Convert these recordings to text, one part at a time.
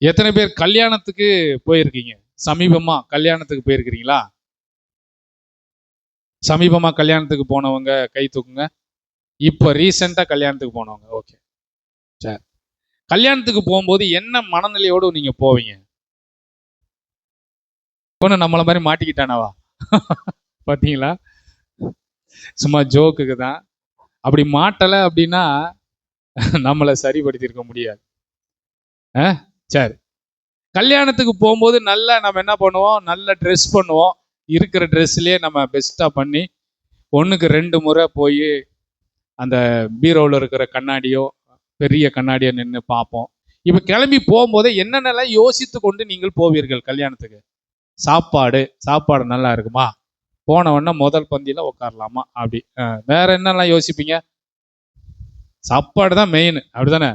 எத்தனை பேர் கல்யாணத்துக்கு போயிருக்கீங்க? சமீபமா கல்யாணத்துக்கு போயிருக்கிறீங்களா? சமீபமா கல்யாணத்துக்கு போனவங்க கை தூக்குங்க. இப்போ ரீசெண்டா கல்யாணத்துக்கு போனவங்க. ஓகே, சரி. கல்யாணத்துக்கு போகும்போது என்ன மனநிலையோடு நீங்க போவீங்க? பொண்ணு நம்மள மாதிரி மாட்டிக்கிட்டானவா? பார்த்தீங்களா? சும்மா ஜோக்குக்கு தான். அப்படி மாட்டலை அப்படின்னா நம்மளை சரிப்படுத்தியிருக்க முடியாது. சரி, கல்யாணத்துக்கு போகும்போது நல்லா நம்ம என்ன பண்ணுவோம்? நல்ல ட்ரெஸ் பண்ணுவோம். இருக்கிற ட்ரெஸ்லேயே நம்ம பெஸ்ட்டாக பண்ணி 1க்கு 2 முறை போய் அந்த பீரோவில் இருக்கிற கண்ணாடியோ பெரிய கண்ணாடியோ நின்று பார்ப்போம். இப்போ கிளம்பி போகும்போதே என்னென்னலாம் யோசித்து கொண்டு நீங்கள் போவீர்கள் கல்யாணத்துக்கு? சாப்பாடு நல்லா இருக்குமா? போன உடனே முதல் பந்தியில் உட்காரலாமா? அப்படி வேற என்னெல்லாம் யோசிப்பீங்க? சாப்பாடு தான் மெயின், அப்படிதானே?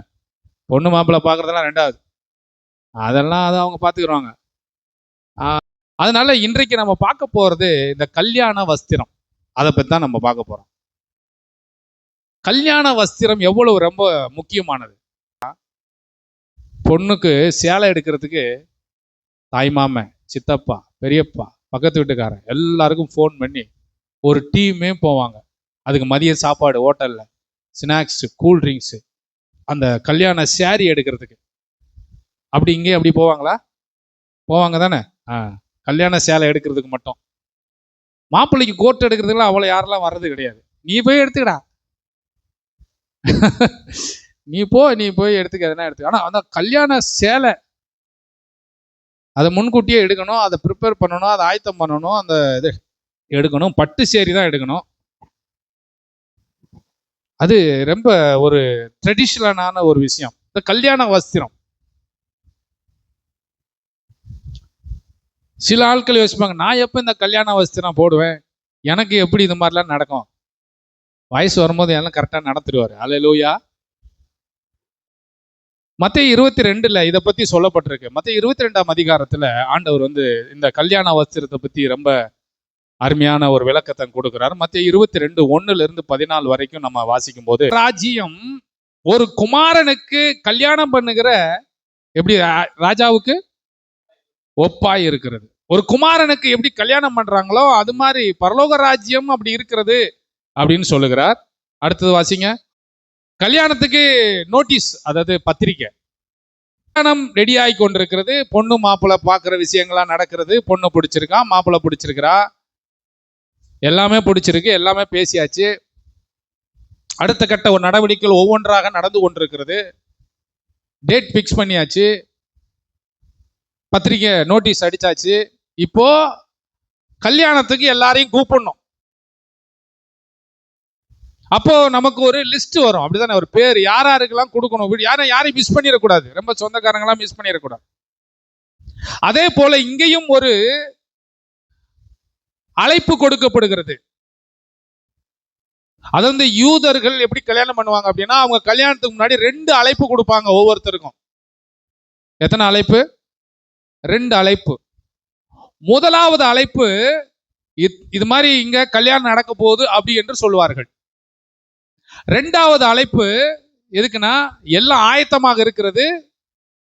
பொண்ணு மாப்பிள்ளை பார்க்குறதெல்லாம் ரெண்டாவது. அதெல்லாம் அதை அவங்க பார்த்துக்குறாங்க. அதனால இன்றைக்கு நம்ம பார்க்க போகிறது இந்த கல்யாண வஸ்திரம். அதை பற்றி தான் நம்ம பார்க்க போகிறோம். கல்யாண வஸ்திரம் எவ்வளவு ரொம்ப முக்கியமானது. பொண்ணுக்கு சேலை எடுக்கிறதுக்கு தாய்மாமன், சித்தப்பா, பெரியப்பா, பக்கத்து வீட்டுக்காரன் எல்லாருக்கும் ஃபோன் பண்ணி ஒரு டீமே போவாங்க. அதுக்கு மதிய சாப்பாடு ஹோட்டலில், ஸ்நாக்ஸு, கூல்ட்ரிங்க்ஸு, அந்த கல்யாண சேரீ எடுக்கிறதுக்கு. அப்படி இங்கே அப்படி போவாங்களா? போவாங்க தானே? கல்யாண சேலை எடுக்கிறதுக்கு மட்டும். மாப்பிள்ளைக்கு கோட் எடுக்கிறதுக்குலாம் அவ்வளோ யாரெல்லாம் வர்றது கிடையாது. நீ போய் எடுத்துக்கடா, நீ போய் எடுத்துக்க, எதுனா எடுத்துக்க. ஆனால் அந்த கல்யாண சேலை அதை முன்கூட்டியே எடுக்கணும், அதை ப்ரிப்பேர் பண்ணணும், அதை ஆயத்தம் பண்ணணும், அந்த இது எடுக்கணும். பட்டு சேரி தான் எடுக்கணும். அது ரொம்ப ஒரு ட்ரெடிஷ்னலான ஒரு விஷயம், இந்த கல்யாண வஸ்திரம். சில ஆட்கள் யோசிப்பாங்க, நான் எப்போ இந்த கல்யாண வஸ்திரம் போடுவேன்? எனக்கு எப்படி இது மாதிரிலாம் நடக்கும்? வயசு வரும்போது எல்லாம் கரெக்டாக நடத்திடுவார். அல்லேலூயா. மத்தேயு 22 இதை பற்றி சொல்லப்பட்டிருக்கு. மத்தேயு 22ஆம் அதிகாரத்தில் ஆண்டவர் இந்த கல்யாண வஸ்திரத்தை பற்றி ரொம்ப அருமையான ஒரு விளக்கத்தை கொடுக்கிறார். மத்தேயு 22:1-14 வரைக்கும் நம்ம வாசிக்கும் போது, ராஜ்யம் ஒரு குமாரனுக்கு கல்யாணம் பண்ணுகிற எப்படி ராஜாவுக்கு ஒப்பாய் இருக்கிறது. ஒரு குமாரனுக்கு எப்படி கல்யாணம் பண்றாங்களோ அது மாதிரி பரலோக ராஜ்யம் அப்படி இருக்கிறது அப்படின்னு சொல்லுகிறார். அடுத்தது வாசிங்க. கல்யாணத்துக்கு நோட்டீஸ், அதாவது பத்திரிக்கை. கல்யாணம் ரெடி ஆகி கொண்டிருக்கிறது. பொண்ணு மாப்பிள்ளை பார்க்குற விஷயங்கள்லாம் நடக்கிறது. பொண்ணு பிடிச்சிருக்கா, மாப்பிள்ளை பிடிச்சிருக்கிறா, எல்லாமே பிடிச்சிருக்கு, எல்லாமே பேசியாச்சு. அடுத்த கட்ட ஒரு நடவடிக்கைகள் ஒவ்வொன்றாக நடந்து கொண்டிருக்கிறது. டேட் ஃபிக்ஸ் பண்ணியாச்சு, பத்திரிக்கை நோட்டீஸ் அடிச்சாச்சு. இப்போ கல்யாணத்துக்கு எல்லாரையும் கூப்பிடணும். அப்போ நமக்கு ஒரு லிஸ்ட் வரும், அப்படிதானே? ஒரு பேர் யாருக்கெல்லாம் கொடுக்கணும், யாரையும் மிஸ் பண்ணிடக்கூடாது, ரொம்ப சொந்தக்காரங்களாம் மிஸ் பண்ணிடக்கூடாது. அதே போல இங்கேயும் ஒரு அழைப்பு கொடுக்கப்படுகிறது. அது யூதர்கள் எப்படி கல்யாணம் பண்ணுவாங்க அப்படின்னா, அவங்க கல்யாணத்துக்கு முன்னாடி 2 அழைப்பு கொடுப்பாங்க ஒவ்வொருத்தருக்கும். எத்தனை அழைப்பு? 2 அழைப்பு. முதலாவது அழைப்பு, இது மாதிரி இங்க கல்யாணம் நடக்க போகுது அப்படி என்று சொல்லுவார்கள். 2வது அழைப்பு எதுக்குன்னா, எல்லாம் ஆயத்தமாக இருக்கிறது,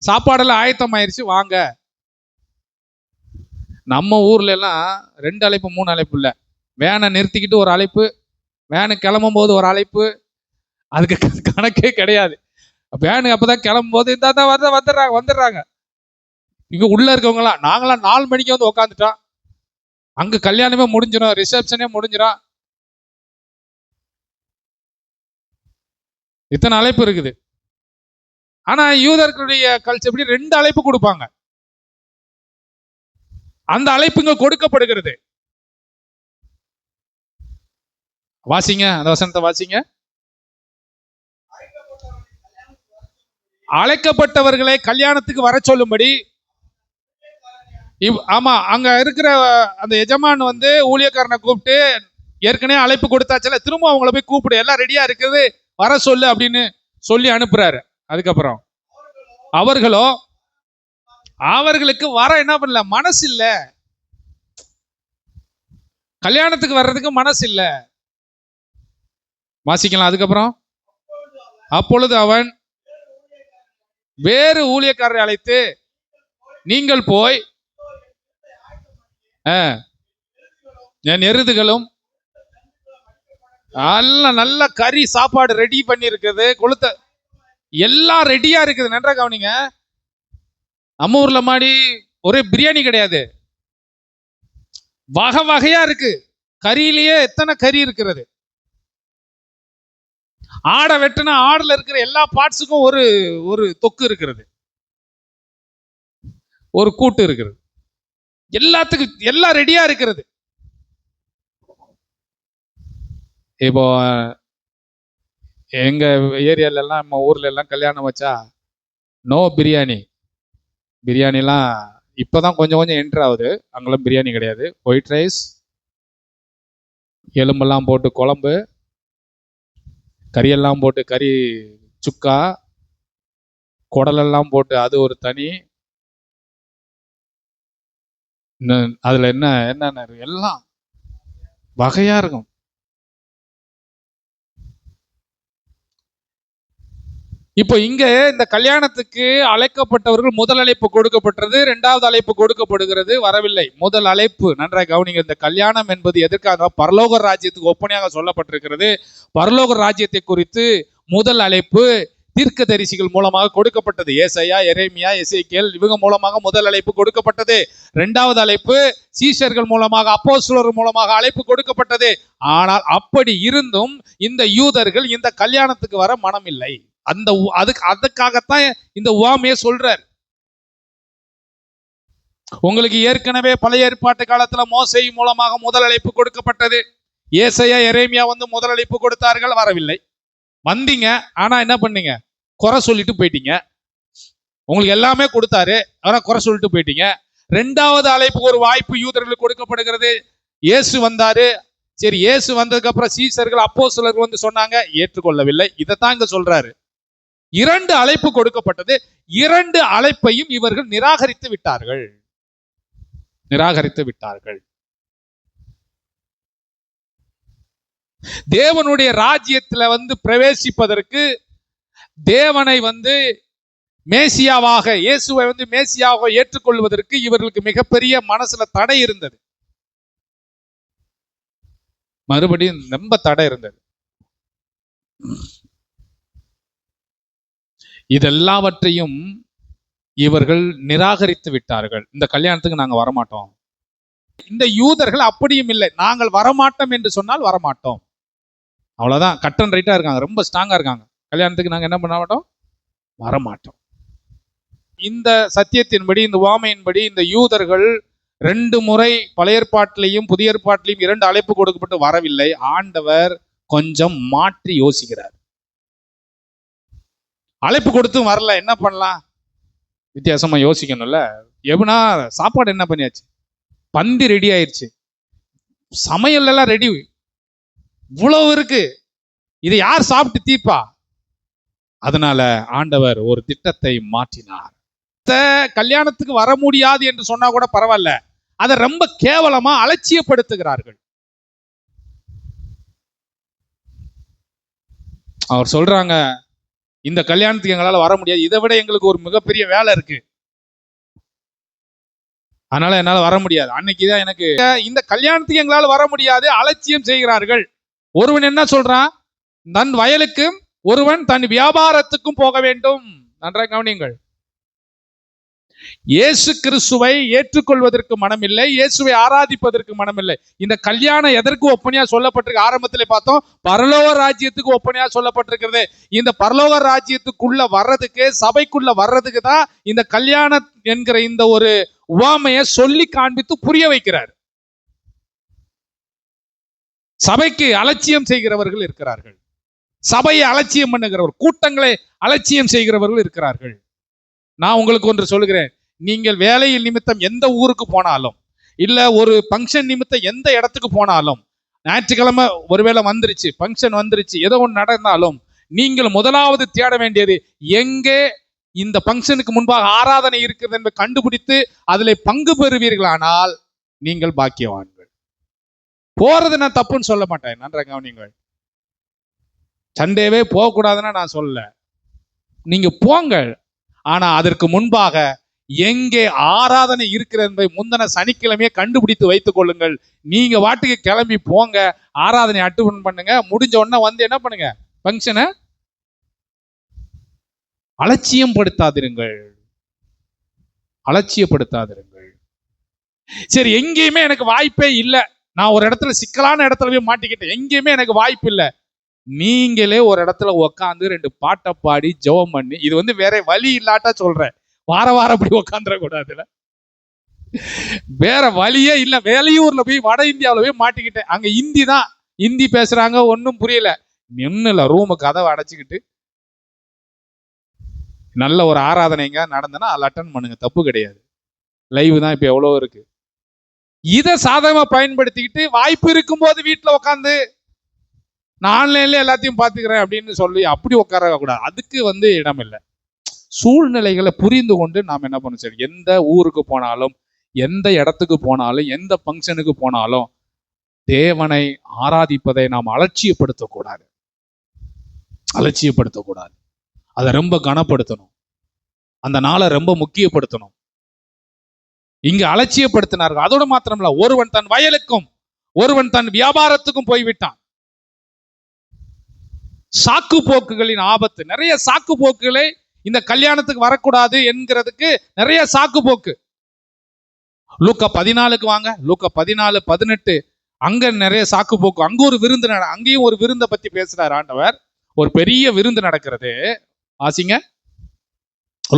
சாப்பாடெல்லாம் ஆயத்தமாயிருச்சு, வாங்க. நம்ம ஊர்ல எல்லாம் 2 அழைப்பு 3 அழைப்பு இல்லை. வேனை நிறுத்திக்கிட்டு ஒரு அழைப்பு, வேனு கிளம்பும் போது ஒரு அழைப்பு, அதுக்கு கணக்கே கிடையாது. வேனு அப்பதான் கிளம்பும் போது இந்த வந்துடுறாங்க. இங்க உள்ள இருக்கவங்களாம், நாங்களாம் 4 மணிக்கு வந்து உக்காந்துட்டோம், அங்க கல்யாணமே முடிஞ்சிடும், ரிசப்ஷனே முடிஞ்சிடும். இத்தனை அழைப்பு இருக்குது. ஆனா யூதர்களுடைய கல்ச்சர் எப்படி 2 அழைப்பு கொடுப்பாங்க. அந்த அழைப்புங்க கொடுக்கப்படுகிறது. வாசிங்க, அந்த வசனத்தை வாசிங்க. அழைக்கப்பட்டவர்களை கல்யாணத்துக்கு வர சொல்லும்படி. ஆமா, அங்க இருக்கிற அந்த எஜமான் ஊழியக்காரனை கூப்பிட்டு, ஏற்கனவே அழைப்பு கொடுத்தாச்சுல, திரும்ப அவங்கள போய் கூப்பிடு, எல்லாம் ரெடியா இருக்குது, வர சொல்லு அப்படின்னு சொல்லி அனுப்புறாரு. அதுக்கப்புறம் அவர்களுக்கு வர என்ன பண்ணல, மனசு இல்ல, கல்யாணத்துக்கு வர்றதுக்கு மனசு இல்ல. வாசிக்கலாம். அதுக்கப்புறம், அப்பொழுது அவன் வேறு ஊழியக்காரரை அழைத்து நீங்கள் போய் என் எருதுகளும் நல்ல கறி சாப்பாடு ரெடி பண்ணி இருக்குது, கொளுத்த எல்லாம் ரெடியா இருக்குது. நன்றா கவனிங்க. நம்ம ஊர்ல மாதிரி ஒரே பிரியாணி கிடையாது, வகை வகையா இருக்கு. கறியிலேயே எத்தனை கறி இருக்கிறது. ஆடை வெட்டினா ஆடுல இருக்கிற எல்லா பார்ட்ஸுக்கும் ஒரு ஒரு தொக்கு இருக்கிறது, ஒரு கூட்டு இருக்கிறது, எல்லாத்துக்கும் எல்லாம் ரெடியா இருக்கிறது. இப்போ எங்க ஏரியால எல்லாம், நம்ம ஊர்ல எல்லாம் கல்யாணம் வச்சா நோ பிரியாணி. பிரியாணிலாம் இப்பதான் கொஞ்சம் கொஞ்சம் என்ட்ரு ஆகுது. அங்கெல்லாம் பிரியாணி கிடையாது. ஒயிட் ரைஸ், எலும்பெல்லாம் போட்டு குழம்பு, கறியெல்லாம் போட்டு கறி சுக்கா, குடலெல்லாம் போட்டு அது ஒரு தனி. அதுல என்ன எல்லாம் வகையா இருக்கும். இப்போ இங்க இந்த கல்யாணத்துக்கு அழைக்கப்பட்டவர்கள் முதல் அழைப்பு கொடுக்கப்பட்டது, இரண்டாவது அழைப்பு கொடுக்கப்படுகிறது, வரவில்லை. முதல் அழைப்பு நன்றாக கவனிங்க. இந்த கல்யாணம் என்பது எதற்காக? பரலோக ராஜ்யத்துக்கு ஒப்பனையாக சொல்லப்பட்டிருக்கிறது. பரலோக ராஜ்யத்தை குறித்து முதல் அழைப்பு தீர்க்கதரிசிகள் மூலமாக கொடுக்கப்பட்டது. ஏசாயா, எரேமியா, எசேக்கியேல் இவங்க மூலமாக முதல் அழைப்பு கொடுக்கப்பட்டது. இரண்டாவது அழைப்பு சீஷர்கள் மூலமாக, அப்போஸ்தலர் மூலமாக அழைப்பு கொடுக்கப்பட்டது. ஆனால் அப்படி இருந்தும் இந்த யூதர்கள் இந்த கல்யாணத்துக்கு வர மனம் இல்லை. அதுக்காகத்தான் இந்த உவமையை சொல்றார். உங்களுக்கு ஏற்கனவே பழைய ஏற்பாட்டு காலத்துல மோசே மூலமாக முதல் அழைப்பு கொடுக்கப்பட்டது. ஏசாயா, எரேமியா வந்து முதல் அழைப்பு கொடுத்தார்கள், வரவில்லை. வந்தீங்க, ஆனா என்ன பண்ணீங்க? குறை சொல்லிட்டு போயிட்டீங்க. உங்களுக்கு எல்லாமே கொடுத்தாரு, ஆனா குறை சொல்லிட்டு போயிட்டீங்க. இரண்டாவது அழைப்புக்கு ஒரு வாய்ப்பு யூதர்களுக்கு கொடுக்கப்படுகிறது. இயேசு வந்தாரு. சரி, இயேசு வந்ததுக்கு அப்புறம் சீஷர்கள், அப்போஸ்தலர்கள் வந்து சொன்னாங்க, ஏற்றுக்கொள்ளவில்லை. இதைத்தான் இங்க சொல்றாரு. இரண்டு அழைப்பு கொடுக்கப்பட்டது. இரண்டு அழைப்பையும் இவர்கள் நிராகரித்து விட்டார்கள். தேவனுடைய ராஜ்யத்துல வந்து பிரவேசிப்பதற்கு, தேவனை வந்து மேசியாவாக, இயேசுவை வந்து மேசியாவாக ஏற்றுக்கொள்வதற்கு இவர்களுக்கு மிகப்பெரிய மனசுல தடை இருந்தது. மறுபடியும் ரொம்ப தடை இருந்தது. இதெல்லாவற்றையும் இவர்கள் நிராகரித்து விட்டார்கள். இந்த கல்யாணத்துக்கு நாங்க வரமாட்டோம். இந்த யூதர்கள் அப்படியும் இல்லை, நாங்கள் வரமாட்டோம் என்று சொன்னால் வரமாட்டோம், அவ்வளவுதான். கட் அண்ட் ரைட்டா இருக்காங்க, ரொம்ப ஸ்ட்ராங்கா இருக்காங்க. கல்யாணத்துக்கு நாங்க என்ன பண்ண மாட்டோம், வரமாட்டோம். இந்த சத்தியத்தின்படி, இந்த உவமையின்படி இந்த யூதர்கள் 2 முறை பழைய ஏற்பாட்டிலையும் புதிய ஏற்பாட்டிலையும் 2 அழைப்பு கொடுக்கப்பட்டு வரவில்லை. ஆண்டவர் கொஞ்சம் மாற்றி யோசிக்கிறார். அழைப்பு கொடுத்தும் வரல, என்ன பண்ணலாம்? வித்தியாசமா யோசிக்கணும்ல. எப்படின்னா, சாப்பாடு என்ன பண்ணியாச்சு, பந்தி ரெடி ஆயிடுச்சு, சமையல் எல்லாம் ரெடி, இவ்வளவு இருக்கு, இதை யார் சாப்பிட்டு தீப்பா? அதனால ஆண்டவர் ஒரு திட்டத்தை மாற்றினார். கல்யாணத்துக்கு வர முடியாது என்று சொன்னா கூட பரவாயில்ல, அதை ரொம்ப கேவலமா அலட்சியப்படுத்துகிறார்கள். அவர் சொல்றாங்க, இந்த கல்யாணத்துக்கு எங்களால வர முடியாது, இதை விட எங்களுக்கு ஒரு மிகப்பெரிய வேலை இருக்கு, அதனால என்னால வர முடியாது. அன்னைக்குதான் எனக்கு இந்த கல்யாணத்துக்கு எங்களால வர முடியாது, அலட்சியம் செய்கிறார்கள். ஒருவன் என்ன சொல்றான், தன் வயலுக்கும் ஒருவன் தன் வியாபாரத்துக்கும் போக வேண்டும். நன்றாக கவனியுங்கள். இயேசு கிறிஸ்துவை ஏற்றுக்கொள்வதற்கு மனமில்லை, இயேசுவை ஆராதிப்பதற்கு மனமில்லை. இந்த கல்யாணம் எதற்கு ஒப்பனையா சொல்லப்பட்டிருக்கு? ஆரம்பத்திலே பார்த்தோம், பரலோக ராஜ்யத்துக்கு ஒப்பனையா சொல்லப்பட்டிருக்கிறது. இந்த பரலோக ராஜ்யத்துக்குள்ள வர்றதுக்கு, சபைக்குள்ள வர்றதுக்கு தான் இந்த கல்யாணம் என்கிற இந்த ஒரு உவமையை சொல்லி காண்பித்து புரிய வைக்கிறார். சபைக்கு அலட்சியம் செய்கிறவர்கள் இருக்கிறார்கள், சபையை அலட்சியம் பண்ணுகிறவர், கூட்டங்களை அலட்சியம் செய்கிறவர்கள் இருக்கிறார்கள். நான் உங்களுக்கு ஒன்று சொல்லுகிறேன், நீங்கள் வேலையில் நிமித்தம் எந்த ஊருக்கு போனாலும், இல்ல ஒரு பங்கன் நிமித்தம் எந்த இடத்துக்கு போனாலும், ஞாயிற்றுக்கிழமை ஒருவேளை வந்துருச்சு, பங்கன் வந்துருச்சு, ஏதோ ஒன்று நடந்தாலும், நீங்கள் முதலாவது தேட வேண்டியது, எங்கே இந்த பங்கனுக்கு முன்பாக ஆராதனை இருக்கிறது என்பதை கண்டுபிடித்து அதில் பங்கு பெறுவீர்களானால் நீங்கள் பாக்கியவான்கள். போறது நான் தப்புன்னு சொல்ல மாட்டேன், நன்றாக கவனியுங்கள். சண்டேவே போகக்கூடாதுன்னா நான் சொல்லல, நீங்க போங்க. ஆனா அதற்கு முன்பாக எங்கே ஆராதனை இருக்கிறது என்பதை முந்தின சனிக்கிழமையே கண்டுபிடித்து வைத்துக் கொள்ளுங்கள். நீங்க வாட்டுக்கு கிளம்பி போங்க, ஆராதனை அட்டெண்ட் பண்ணுங்க, முடிஞ்ச உடனே வந்து என்ன பண்ணுங்க, ஃபங்க்ஷனை அலட்சியப்படுத்தாதிருங்கள். அலட்சியப்படுத்தாதிருங்கள். சரி, எங்கேயுமே எனக்கு வாய்ப்பே இல்லை, நான் ஒரு இடத்துல சிக்கலான இடத்துல போய் மாட்டிக்கிட்டேன், எங்கேயுமே எனக்கு வாய்ப்பு இல்லை. நீங்களே ஒரு இடத்துல உக்காந்து 2 பாட்டை பாடி ஜெபம் பண்ணி, இது வந்து வேற வழி இல்லாட்டா சொல்றேன், வார வாரம் அப்படி உக்காந்துடக்கூடாதுல, வேற வழியே இல்லை. வெளியூர்ல போய் வட இந்தியாவில் போய் மாட்டிக்கிட்டேன், அங்க ஹிந்தி தான், ஹிந்தி பேசுறாங்க, ஒன்றும் புரியல. நின்னுல ரூமு கதவை அடைச்சிக்கிட்டு நல்ல ஒரு ஆராதனைங்க நடந்தனா அதில் அட்டன் பண்ணுங்க, தப்பு கிடையாது. லைவ் தான் இப்போ எவ்வளோ இருக்கு. இதை சாதகமா பயன்படுத்திக்கிட்டு வாய்ப்பு இருக்கும்போது வீட்டில் உட்காந்து நான் ஆன்லைன்ல எல்லாத்தையும் பார்த்துக்கிறேன் அப்படின்னு சொல்லி அப்படி உட்கார கூடாது. அதுக்கு வந்து இடம் இல்லை. சூழ்நிலைகளை புரிந்து கொண்டு நாம் என்ன பண்ண சரி, எந்த ஊருக்கு போனாலும், எந்த இடத்துக்கு போனாலும், எந்த ஃபங்க்ஷனுக்கு போனாலும் தேவனை ஆராதிப்பதை நாம் அலட்சியப்படுத்தக்கூடாது. அலட்சியப்படுத்தக்கூடாது. அதை ரொம்ப கனப்படுத்தணும், அந்த நாளை ரொம்ப முக்கியப்படுத்தணும். இங்க அலட்சியப்படுத்தினார்கள். அதோட மாத்திரமல்ல, ஒருவன் தன் வயலுக்கும் ஒருவன் தன் வியாபாரத்துக்கும் போய்விட்டான். சாக்கு போக்குகளின் ஆபத்து, நிறைய சாக்கு போக்குகளை இந்த கல்யாணத்துக்கு வரக்கூடாது என்கிறதுக்கு நிறைய சாக்கு போக்கு. லூக்கா 14க்கு வாங்க, லூக்கா 14:18, அங்க நிறைய சாக்கு போக்கு. அங்க ஒரு விருந்து, அங்கேயும் ஒரு விருந்தை பத்தி பேசுறாரு ஆண்டவர். ஒரு பெரிய விருந்து நடக்கிறது, ஆசிங்க.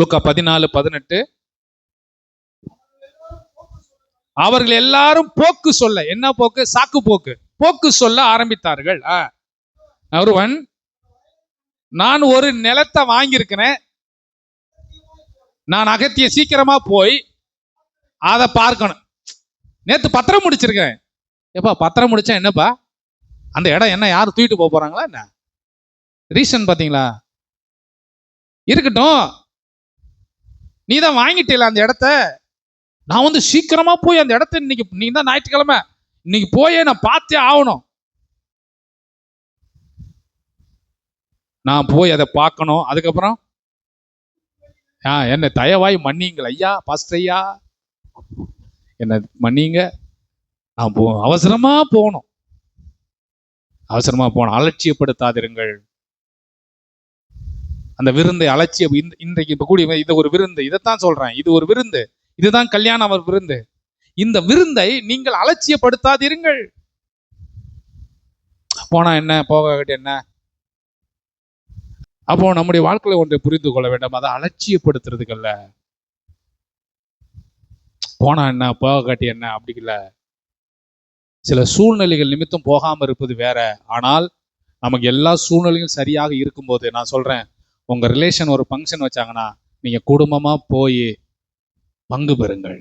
லூக்கா 14:18, அவர்கள் எல்லாரும் போக்கு சொல்ல, என்ன போக்கு, சாக்கு போக்கு, போக்கு சொல்ல ஆரம்பித்தார்கள். ஒருவன், நான் ஒரு நிலத்தை வாங்கியிருக்கிறேன், நான் அகத்திய சீக்கிரமா போய் அதை பார்க்கணும், நேத்து பத்திரம் முடிச்சிருக்கேன். எப்பா பத்திரம் முடிச்சா என்னப்பா, அந்த இடம் என்ன யாரும் தூக்கிட்டு போக போறாங்களா என்ன? ரீசன் பாத்தீங்களா? இருக்கட்டும், நீ தான் வாங்கிட்டீல அந்த இடத்த, நான் வந்து சீக்கிரமா போய் அந்த இடத்த, இன்னைக்கு நீ தான் ஞாயிற்றுக்கிழமை, இன்னைக்கு போயே நான் பார்த்தே ஆகணும், நான் போய் அதை பார்க்கணும். அதுக்கப்புறம் என்ன தயவாய் மன்னிங்கள் ஐயா, பாஸ்டர் ஐயா, என்ன மன்னிங்க, நான் அவசரமா போகணும், அவசரமா போகணும். அலட்சியப்படுத்தாதிருங்கள் அந்த விருந்தை. அலட்சியம் இன்றைக்கு இப்ப கூடிய இது ஒரு விருந்து, இதைத்தான் சொல்றேன், இது ஒரு விருந்து, இதுதான் கல்யாணம் அவர் விருந்து. இந்த விருந்தை நீங்கள் அலட்சியப்படுத்தாதிருங்கள். போனா என்ன, போக என்ன? அப்போ நம்முடைய வாழ்க்கையில ஒன்றை புரிந்து கொள்ள வேண்டும், அதை அலட்சியப்படுத்துறதுக்கு அல்ல. போனா என்ன, போக காட்டி என்ன, அப்படி இல்ல. சில சூழ்நிலைகள் நிமித்தம் போகாம இருப்பது வேற. ஆனால் நமக்கு எல்லா சூழ்நிலையும் சரியாக இருக்கும்போது, நான் சொல்றேன், உங்க ரிலேஷன் ஒரு ஃபங்க்ஷன் வச்சாங்கன்னா நீங்க குடும்பமா போய் பங்கு பெறுங்கள்.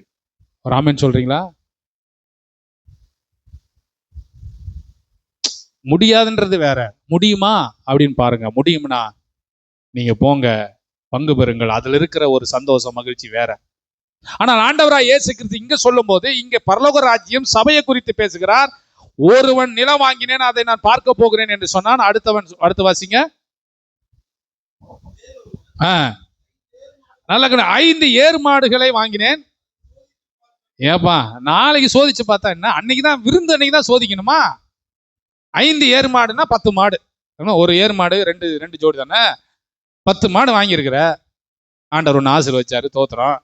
ராமன் சொல்றீங்களா? முடியாதுன்றது வேற, முடியுமா அப்படின்னு பாருங்க. முடியும்னா நீங்க போங்க, பங்கு பெறுங்கள். அதுல இருக்கிற ஒரு சந்தோஷம், மகிழ்ச்சி வேற. ஆனால் ஆண்டவராய் இயேசு கிறிஸ்து இங்க சொல்லும் போது, இங்க பரலோக ராஜ்யம் சபையை குறித்து பேசுகிறார். ஒருவன் நிலம் வாங்கினேன், அதை நான் பார்க்க போகிறேன் என்று சொன்னான். அடுத்த வாசிங்க. நல்ல 5 ஏர் மாடுகளை வாங்கினேன். ஏப்பா நாளைக்கு சோதிச்சு பார்த்தா என்ன, அன்னைக்குதான் விருந்து, அன்னைக்குதான் சோதிக்கணுமா? 5 ஏர் மாடுன்னா 10 மாடு, ஒரு ஏர் மாடு 2 ஜோடி தானே, 10 மாடு வாங்கியிருக்கிற. ஆண்டவர் ஒன்று ஆசீர்வதிச்சாரு, தோத்திரம்.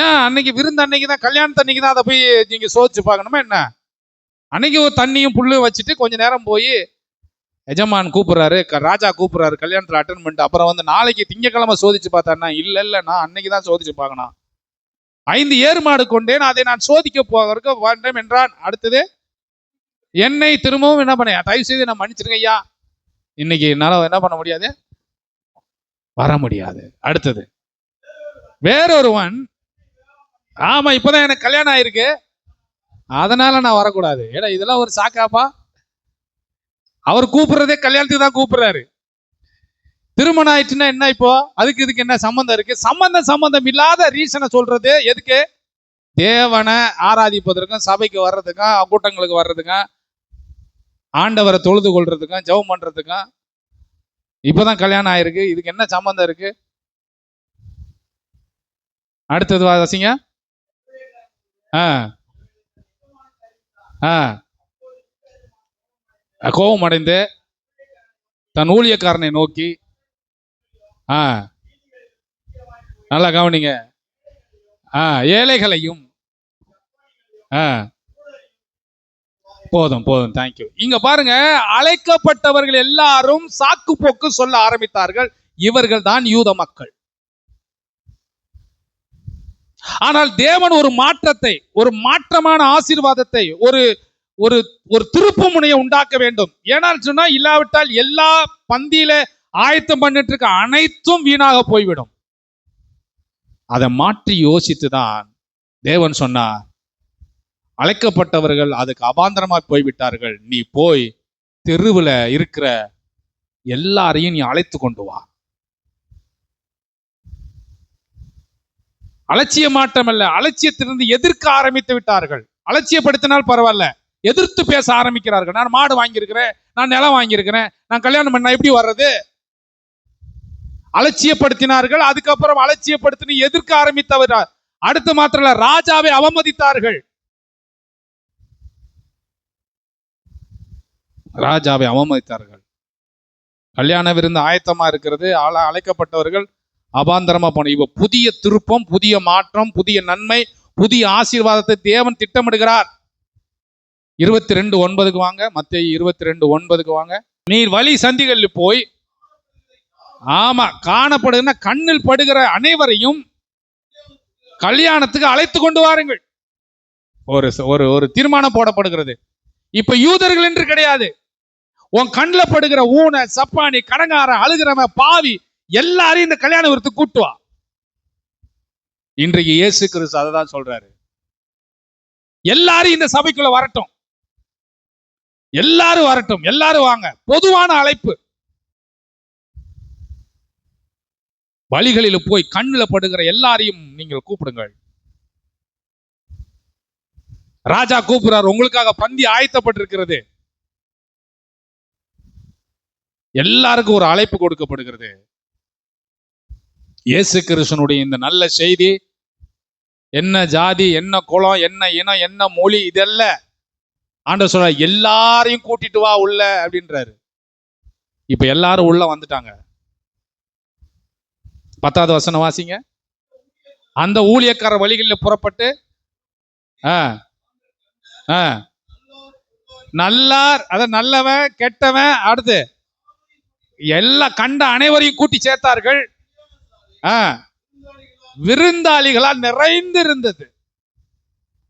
ஏன் அன்னைக்கு விருந்து, அன்னைக்கு தான் கல்யாணத்து அன்னைக்கு தான் அதை போய் நீங்க சோதிச்சு பார்க்கணுமா என்ன? அன்னைக்கு ஒரு தண்ணியும் புல்லு வச்சுட்டு கொஞ்ச நேரம் போய், எஜமான் கூப்பிடுறாரு, ராஜா கூப்பிடுறாரு கல்யாணத்துல அட்டன் பண்ணிட்டு, அப்புறம் வந்து நாளைக்கு திங்கக்கிழமை சோதிச்சு பார்த்தான்னா, இல்ல நான் அன்னைக்கு தான் சோதிச்சு பார்க்கணும். 5 ஏர் மாடு கொண்டேன், அதை நான் சோதிக்க போக வேண்டும் என்றான். அடுத்தது, என்னை திரும்பவும் என்ன பண்ண, தயவு செய்து நான் மன்னிச்சிருங்க ஐயா, இன்னைக்கு என்னால என்ன பண்ண முடியாது, வர முடியாது. அடுத்தது, வேறொருவன், ஆமா இப்பதான் எனக்கு கல்யாணம் ஆயிருக்கு, அதனால நான் வரக்கூடாது. ஏன்னா இதெல்லாம் ஒரு சாக்காப்பா, அவர் கூப்பிடுறதே கல்யாணத்துக்கு தான் கூப்பிடுறாரு. திருமணம் ஆயிடுச்சுன்னா என்ன, இப்போ அதுக்கு இதுக்கு என்ன சம்பந்தம் இருக்கு? சம்பந்தம் இல்லாத ரீசனை சொல்றது எதுக்கு? தேவனை ஆராதிப்பதற்கும், சபைக்கு வர்றதுக்கும், கூட்டங்களுக்கு வர்றதுக்கும், ஆண்டவரை தொழுது கொள்றதுக்கும், ஜெபம் பண்றதுக்கும். இப்பதான் கல்யாணம் ஆயிருக்கு, இதுக்கு என்ன சம்பந்தம் இருக்கு? அடுத்தது வாசிங்க. ஆ ஆ கோபம் அடைந்து தன் ஊழியக்காரனை நோக்கி, ஆ நல்லா கவனிங்க, ஏழைகளையும், போதும் போதும், தேங்க்யூ. இங்க பாருங்க, அழைக்கப்பட்டவர்கள் எல்லாரும் சாக்கு போக்கு சொல்ல ஆரம்பித்தார்கள். இவர்கள் தான் யூத மக்கள். ஆனால் தேவன் ஒரு மாற்றத்தை, ஒரு மாற்றமான ஆசீர்வாதத்தை, ஒரு ஒரு ஒரு திருப்பு முனையை உண்டாக்க வேண்டும். ஏனால் சொன்னா, இல்லாவிட்டால் எல்லா பந்தியில ஆயத்தம் பண்ணிட்டு இருக்க அனைத்தும் வீணாக போய்விடும். அதை மாற்றி யோசித்துதான் தேவன் சொன்னார், அழைக்கப்பட்டவர்கள் அதுக்கு அபாந்தரமா போய்விட்டார்கள். நீ போய் தெருவில் இருக்கிற எல்லாரையும் நீ அழைத்து கொண்டு வா. அலட்சிய மாற்றம் அல்ல, அலட்சியத்திலிருந்து எதிர்க்க ஆரம்பித்து விட்டார்கள். அலட்சியப்படுத்தினால் பரவாயில்ல, எதிர்த்து பேச ஆரம்பிக்கிறார்கள். நான் மாடு வாங்கியிருக்கிறேன், நான் நிலம் வாங்கியிருக்கிறேன், நான் கல்யாணம் பண்ண எப்படி வர்றது? அலட்சியப்படுத்தினார்கள். அதுக்கப்புறம் அலட்சியப்படுத்தி எதிர்க்க ஆரம்பித்தவர். அடுத்து மாத்திர ராஜாவை அவமதித்தார்கள். ராஜாவை அவமதித்தார்கள். கல்யாண விருந்து ஆயத்தமா இருக்கிறது, அழைக்கப்பட்டவர்கள் அபாந்தரமா போன. இவ புதிய திருப்பம், புதிய மாற்றம், புதிய நன்மை, புதிய ஆசீர்வாதத்தை தேவன் திட்டமிடுகிறார். 22:9 வாங்க. மத்தேயு 22:9 வாங்க. நீர் வழி சந்திகளில் போய், ஆமா, காணப்படுகிற கண்ணில் படுகிற அனைவரையும் கல்யாணத்துக்கு அழைத்து கொண்டு வாருங்கள். ஒரு ஒரு தீர்மானம் போடப்படுகிறது. இப்ப யூதர்கள் என்று கிடையாது. உன் கண்ணில் படுகிற ஊனை, சப்பானி, கடங்கார, அழுகிறவன், பாவி எல்லாரையும் இந்த கல்யாண விருந்துக்கு கூட்டுவா. இன்றைக்கு இயேசு கிறிஸ்து அதை தான் சொல்றாரு. எல்லாரும் இந்த சபைக்குள்ள வரட்டும், எல்லாரும் வரட்டும், எல்லாரும் வாங்க. பொதுவான அழைப்பு. வழிகளில் போய் கண்ணில் படுகிற எல்லாரையும் நீங்கள் கூப்பிடுங்கள். ராஜா கூப்பிடுறார், உங்களுக்காக பந்தி ஆயத்தப்பட்டிருக்கிறது. எல்லாருக்கும் ஒரு அழைப்பு கொடுக்கப்படுகிறது. இயேசு கிறிஸ்துனுடைய இந்த நல்ல செய்தி என்ன ஜாதி, என்ன குலம், என்ன இனம், என்ன மொழி, இதெல்லாம் ஆண்டவர் சொல்ற, எல்லாரையும் கூட்டிட்டு வா உள்ள அப்படின்றாரு. இப்ப எல்லாரும் உள்ள வந்துட்டாங்க. 10வது வசனம் வாசிங்க. அந்த ஊழியக்கார வழிகளில் புறப்பட்டு, நல்லார், அத நல்லவன் கெட்டவன், அடுத்து எல்லா கண்ட அனைவரையும் கூட்டி சேர்த்தார்கள். விருந்தாளிகளால் நிறைந்திருந்தது.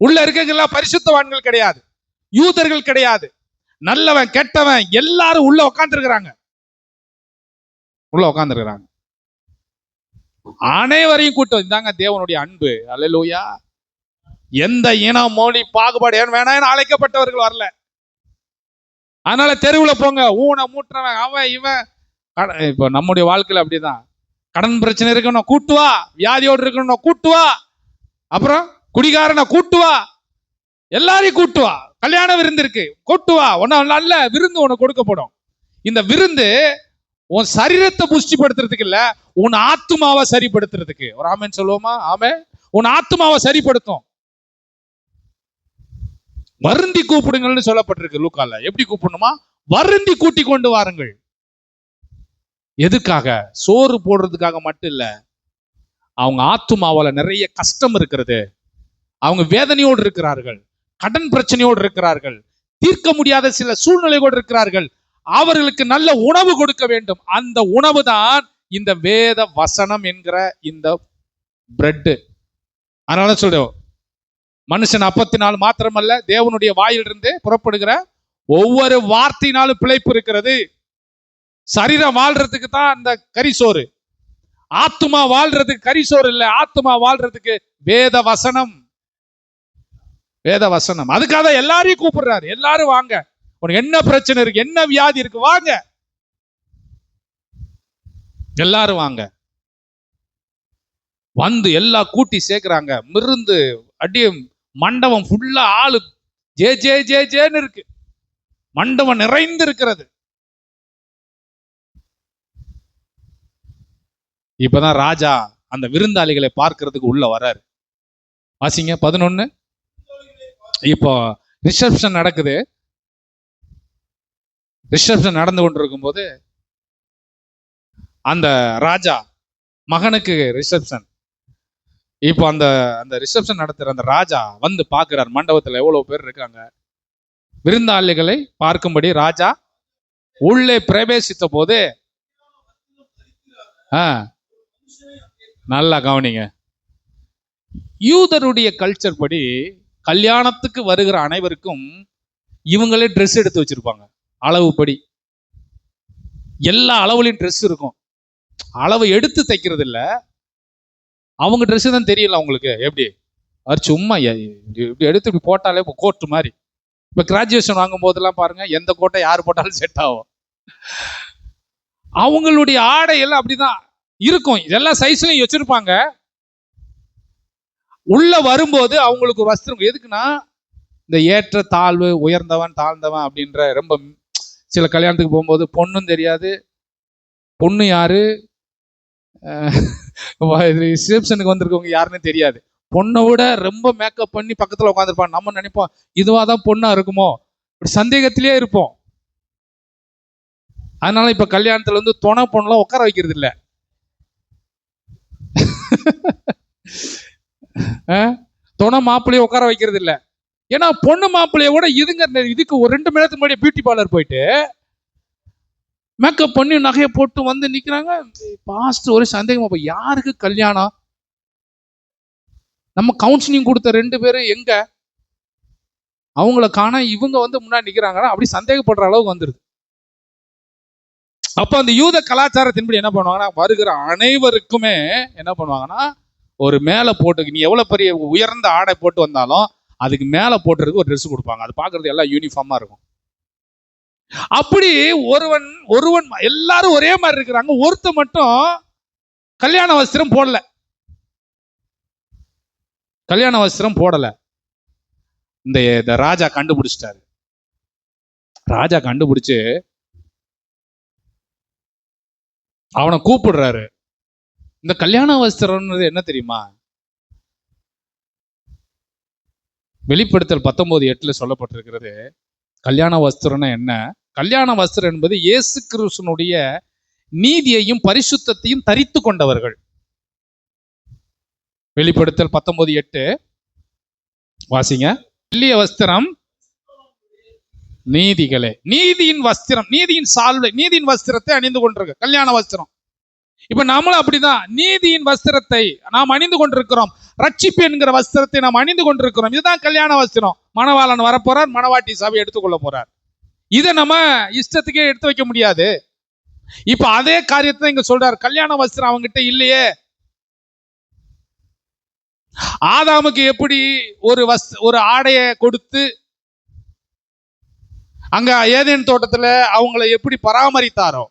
உள்ள இருக்க பரிசுத்தவான்கள் கிடையாது, யூதர்கள் கிடையாது, நல்லவன் கெட்டவன் எல்லாரும் உள்ள உட்கார்ந்து இருக்கிறாங்க. அனைவரையும் கூட்டம். இதாங்க தேவனுடைய அன்பு. அல்லேலூயா. எந்த இனம், மொழி பாகுபாடு வேணாம், அழைக்கப்பட்டவர்கள் வரல. அதனால தெருவில் போங்க, ஊனை மூட்டுறவன், அவன் இவன். இப்ப நம்முடைய வாழ்க்கையில அப்படிதான். கடன் பிரச்சனை இருக்கணும் கூட்டுவா, வியாதியோடு இருக்கணும் கூட்டுவா, அப்புறம் குடிகாரனை கூட்டுவா, எல்லாரையும் கூட்டுவா. கல்யாண விருந்து இருக்கு கூட்டுவா. நல்ல விருந்து உனக்கு கொடுக்கப்படும். இந்த விருந்து உன் சரீரத்தை புஷ்டிப்படுத்துறதுக்கு இல்ல, உன் ஆத்துமாவை சரிப்படுத்துறதுக்கு. ஒரு ஆமென் சொல்லுவோமா? ஆமே. உன் ஆத்துமாவை சரிப்படுத்தும். வருந்தி கூப்பிடுங்கள்னு சொல்லப்பட்டிருக்கு லூக்கால. எப்படி கூப்பிடணுமா? வருந்தி கூட்டி கொண்டு வாருங்கள். எதுக்காக? சோறு போடுறதுக்காக மட்டும் இல்ல, அவங்க ஆத்துமாவால நிறைய கஷ்டம் இருக்கிறது, அவங்க வேதனையோடு இருக்கிறார்கள், கடன் பிரச்சனையோடு இருக்கிறார்கள், தீர்க்க முடியாத சில சூழ்நிலையோடு இருக்கிறார்கள். அவர்களுக்கு நல்ல உணவு கொடுக்க வேண்டும். அந்த உணவு தான் இந்த வேத வசனம் என்கிற இந்த பிரெட். அதனால சொல்றோம், மனுஷன் அப்பத்தினால் மாத்திரமல்ல, தேவனுடைய வாயிலிருந்து புறப்படுகிற ஒவ்வொரு வார்த்தையினாலும் பிழைப்பு இருக்கிறது. சரீரம் வாழ்றதுக்கு தான் அந்த கரிசோறு. ஆத்துமா வாழ்றதுக்கு கரிசோறு இல்ல, ஆத்துமா வாழ்றதுக்கு வேத வசனம். வேத வசனம். அதுக்காக எல்லாரையும் கூப்பிடுறாரு. எல்லாரும் வாங்க, உனக்கு என்ன பிரச்சனை இருக்கு, என்ன வியாதி இருக்கு, வாங்க, எல்லாரும் வாங்க. வந்து எல்லா கூட்டி சேர்க்கிறாங்க. மிருந்து அடி மண்டபம் ஃபுல்லா ஆளு ஜே ஜே ஜே ஜேன்னு இருக்கு. மண்டபம் நிறைந்து இருக்கிறது. இப்பதான் ராஜா அந்த விருந்தாளிகளை பார்க்கறதுக்கு உள்ள வராரு. வாசிங்க 11. இப்போ ரிசப்ஷன் நடக்குது. ரிசப்ஷன் நடந்து கொண்டிருக்கும் போது அந்த ராஜா மகனுக்கு ரிசப்ஷன். இப்போ அந்த அந்த ரிசப்ஷன் நடத்துற அந்த ராஜா வந்து பார்க்கிறார், மண்டபத்துல எவ்வளவு பேர் இருக்காங்க. விருந்தாளிகளை பார்க்கும்படி ராஜா உள்ளே பிரவேசித்த போது நல்லா கவனிங்க, யூதருடைய கல்ச்சர் படி கல்யாணத்துக்கு வருகிற அனைவருக்கும் இவங்களே ட்ரெஸ் எடுத்து வச்சிருப்பாங்க. அளவுப்படி எல்லா அளவுலையும் ட்ரெஸ் இருக்கும். அளவு எடுத்து தைக்கிறது இல்லை, அவங்க ட்ரெஸ் தான் தெரியல அவங்களுக்கு. எப்படி அது சும்மா இப்படி எடுத்து இப்படி போட்டாலே கோட்டு மாதிரி. இப்போ கிராஜுவேஷன் வாங்கும் போதெல்லாம் பாருங்க, எந்த கோட்டை யார் போட்டாலும் செட் ஆகும். அவங்களுடைய ஆடை எல்லாம் அப்படிதான் இருக்கும், எல்லா சைஸ்லையும் வச்சிருப்பாங்க. உள்ள வரும்போது அவங்களுக்கு ஒரு வஸ்திரம் எதுக்குன்னா, இந்த ஏற்ற தாழ்வு, உயர்ந்தவன் தாழ்ந்தவன் அப்படின்ற, ரொம்ப சில கல்யாணத்துக்கு போகும்போது பொண்ணும் தெரியாது, பொண்ணு யாரு, ரிசப்ஷனுக்கு வந்திருக்கவங்க யாருன்னு தெரியாது. பொண்ணை விட ரொம்ப மேக்கப் பண்ணி பக்கத்துல உட்காந்துருப்பான். நம்ம நினைப்போம் இதுவாதான் பொண்ணா இருக்குமோ, இப்படி சந்தேகத்திலே இருப்போம். அதனால இப்ப கல்யாணத்துல வந்து துணை பொண்ணுலாம் உட்கார வைக்கிறது இல்லை. துணை மாப்பிள்ளைய உட்கார வைக்கிறது இல்லை. ஏன்னா பொண்ணு மாப்பிள்ளைய கூட இதுக்கு ஒரு 2 மணி நேரத்துக்கு முன்னாடி பியூட்டி பார்லர் போயிட்டு மேக்கப் பண்ணி நகையை போட்டு வந்து நிக்கிறாங்க. பாஸ்டர் ஒரு சந்தேகமா, யாருக்கு கல்யாணம்? நம்ம கவுன்சிலிங் கொடுத்த 2 பேரும் எங்க? அவங்கள காண இவங்க வந்து முன்னாடி நிக்கிறாங்கன்னா அப்படி சந்தேகப்படுற அளவுக்கு வந்துருது. அப்ப அந்த யூத கலாச்சாரத்தின்படி என்ன பண்ணுவாங்கன்னா, வருகிற அனைவருக்குமே என்ன பண்ணுவாங்கன்னா, ஒரு மேல போட்டு, நீ எவ்வளவு பெரிய உயர்ந்த ஆடை போட்டு வந்தாலும் அதுக்கு மேல போட்டுறதுக்கு ஒரு ட்ரெஸ் கொடுப்பாங்க. அது பாக்குறது எல்லாம் யூனிஃபார்மா இருக்கும். அப்படி ஒருவன் எல்லாரும் ஒரே மாதிரி இருக்கிறாங்க. ஒருத்த மட்டும் கல்யாண வஸ்திரம் போடல. கல்யாண வஸ்திரம் போடல. இந்த ராஜா கண்டுபிடிச்சிட்டாரு. ராஜா கண்டுபிடிச்சு அவனை கூப்பிடுறாரு. இந்த கல்யாண வஸ்திரம்ன்றது என்ன தெரியுமா? வெளிப்படுத்தல் 19:8 சொல்லப்பட்டிருக்கிறது. கல்யாண வஸ்திரம்னா என்ன? கல்யாண வஸ்திரம் என்பது இயேசு கிறிஸ்துனுடைய நீதியையும் பரிசுத்தத்தையும் தரித்து கொண்டவர்கள். வெளிப்படுத்தல் 19:8 வாசிங்க. வெள்ளிய வஸ்திரம் நீதிகளே, நீதியின் வஸ்திரம், நீதியின் சால்வை, நீதியின் வஸ்திரத்தை அணிந்து கொண்டிருக்க கல்யாண வஸ்திரம். இப்ப நாமளும் அப்படிதான் நீதியின் வஸ்திரத்தை நாம் அணிந்து கொண்டிருக்கிறோம். ரட்சிப்பு என்கிற வஸ்திரத்தை நாம் அணிந்து கொண்டிருக்கிறோம். இதுதான் கல்யாண வஸ்திரம். மணவாளன் வரப்போறார், மணவாட்டி சபை எடுத்துக்கொள்ள போறார். இதை நம்ம இஷ்டத்துக்கே எடுத்து வைக்க முடியாது. இப்ப அதே காரியத்தை இங்க சொல்றாரு. கல்யாண வஸ்திரம் அவங்கிட்ட இல்லையே. ஆதாமுக்கு எப்படி ஒரு ஆடையை கொடுத்து அங்க ஏதேன் தோட்டத்துல அவங்களை எப்படி பராமரித்தாரோ,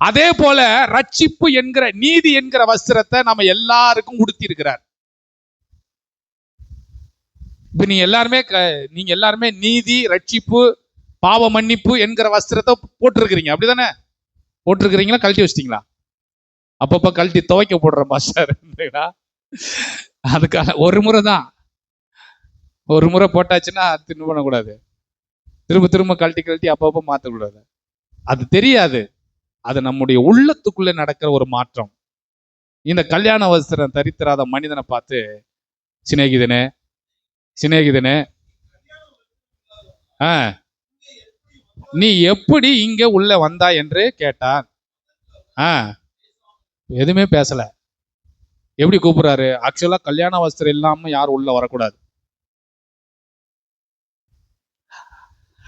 அதே போல ரட்சிப்பு என்கிற நீதி என்கிற வஸ்திரத்தை நம்ம எல்லாருக்கும் உடுத்தி இருக்கிறார். இப்ப நீங்க எல்லாருமே நீதி, ரட்சிப்பு, பாவ மன்னிப்பு என்கிற வஸ்திரத்தை போட்டிருக்கிறீங்க. அப்படிதானே? போட்டிருக்கிறீங்களா? கழட்டி வச்சிட்டீங்களா? அப்பப்ப கழட்டி துவைக்க போடுற பாஸ்டர். அதுக்காக ஒரு முறை தான், ஒரு முறை போட்டாச்சுன்னா திரும்ப பண்ணக்கூடாது. திரும்ப கழட்டி அப்பப்ப மாத்தக்கூடாது. அது தெரியாது. அது நம்முடைய உள்ளத்துக்குள்ளே நடக்கிற ஒரு மாற்றம். இந்த கல்யாண வஸ்திரம் தரித்திராத மனிதனை பார்த்து, சிநேகிதனே நீ எப்படி இங்க உள்ள வந்தா என்று கேட்டான். எதுவுமே பேசல. எப்படி கூப்பிடுறாரு? ஆக்சுவலா கல்யாண வஸ்திரம் இல்லாம யாரும் உள்ள வரக்கூடாது.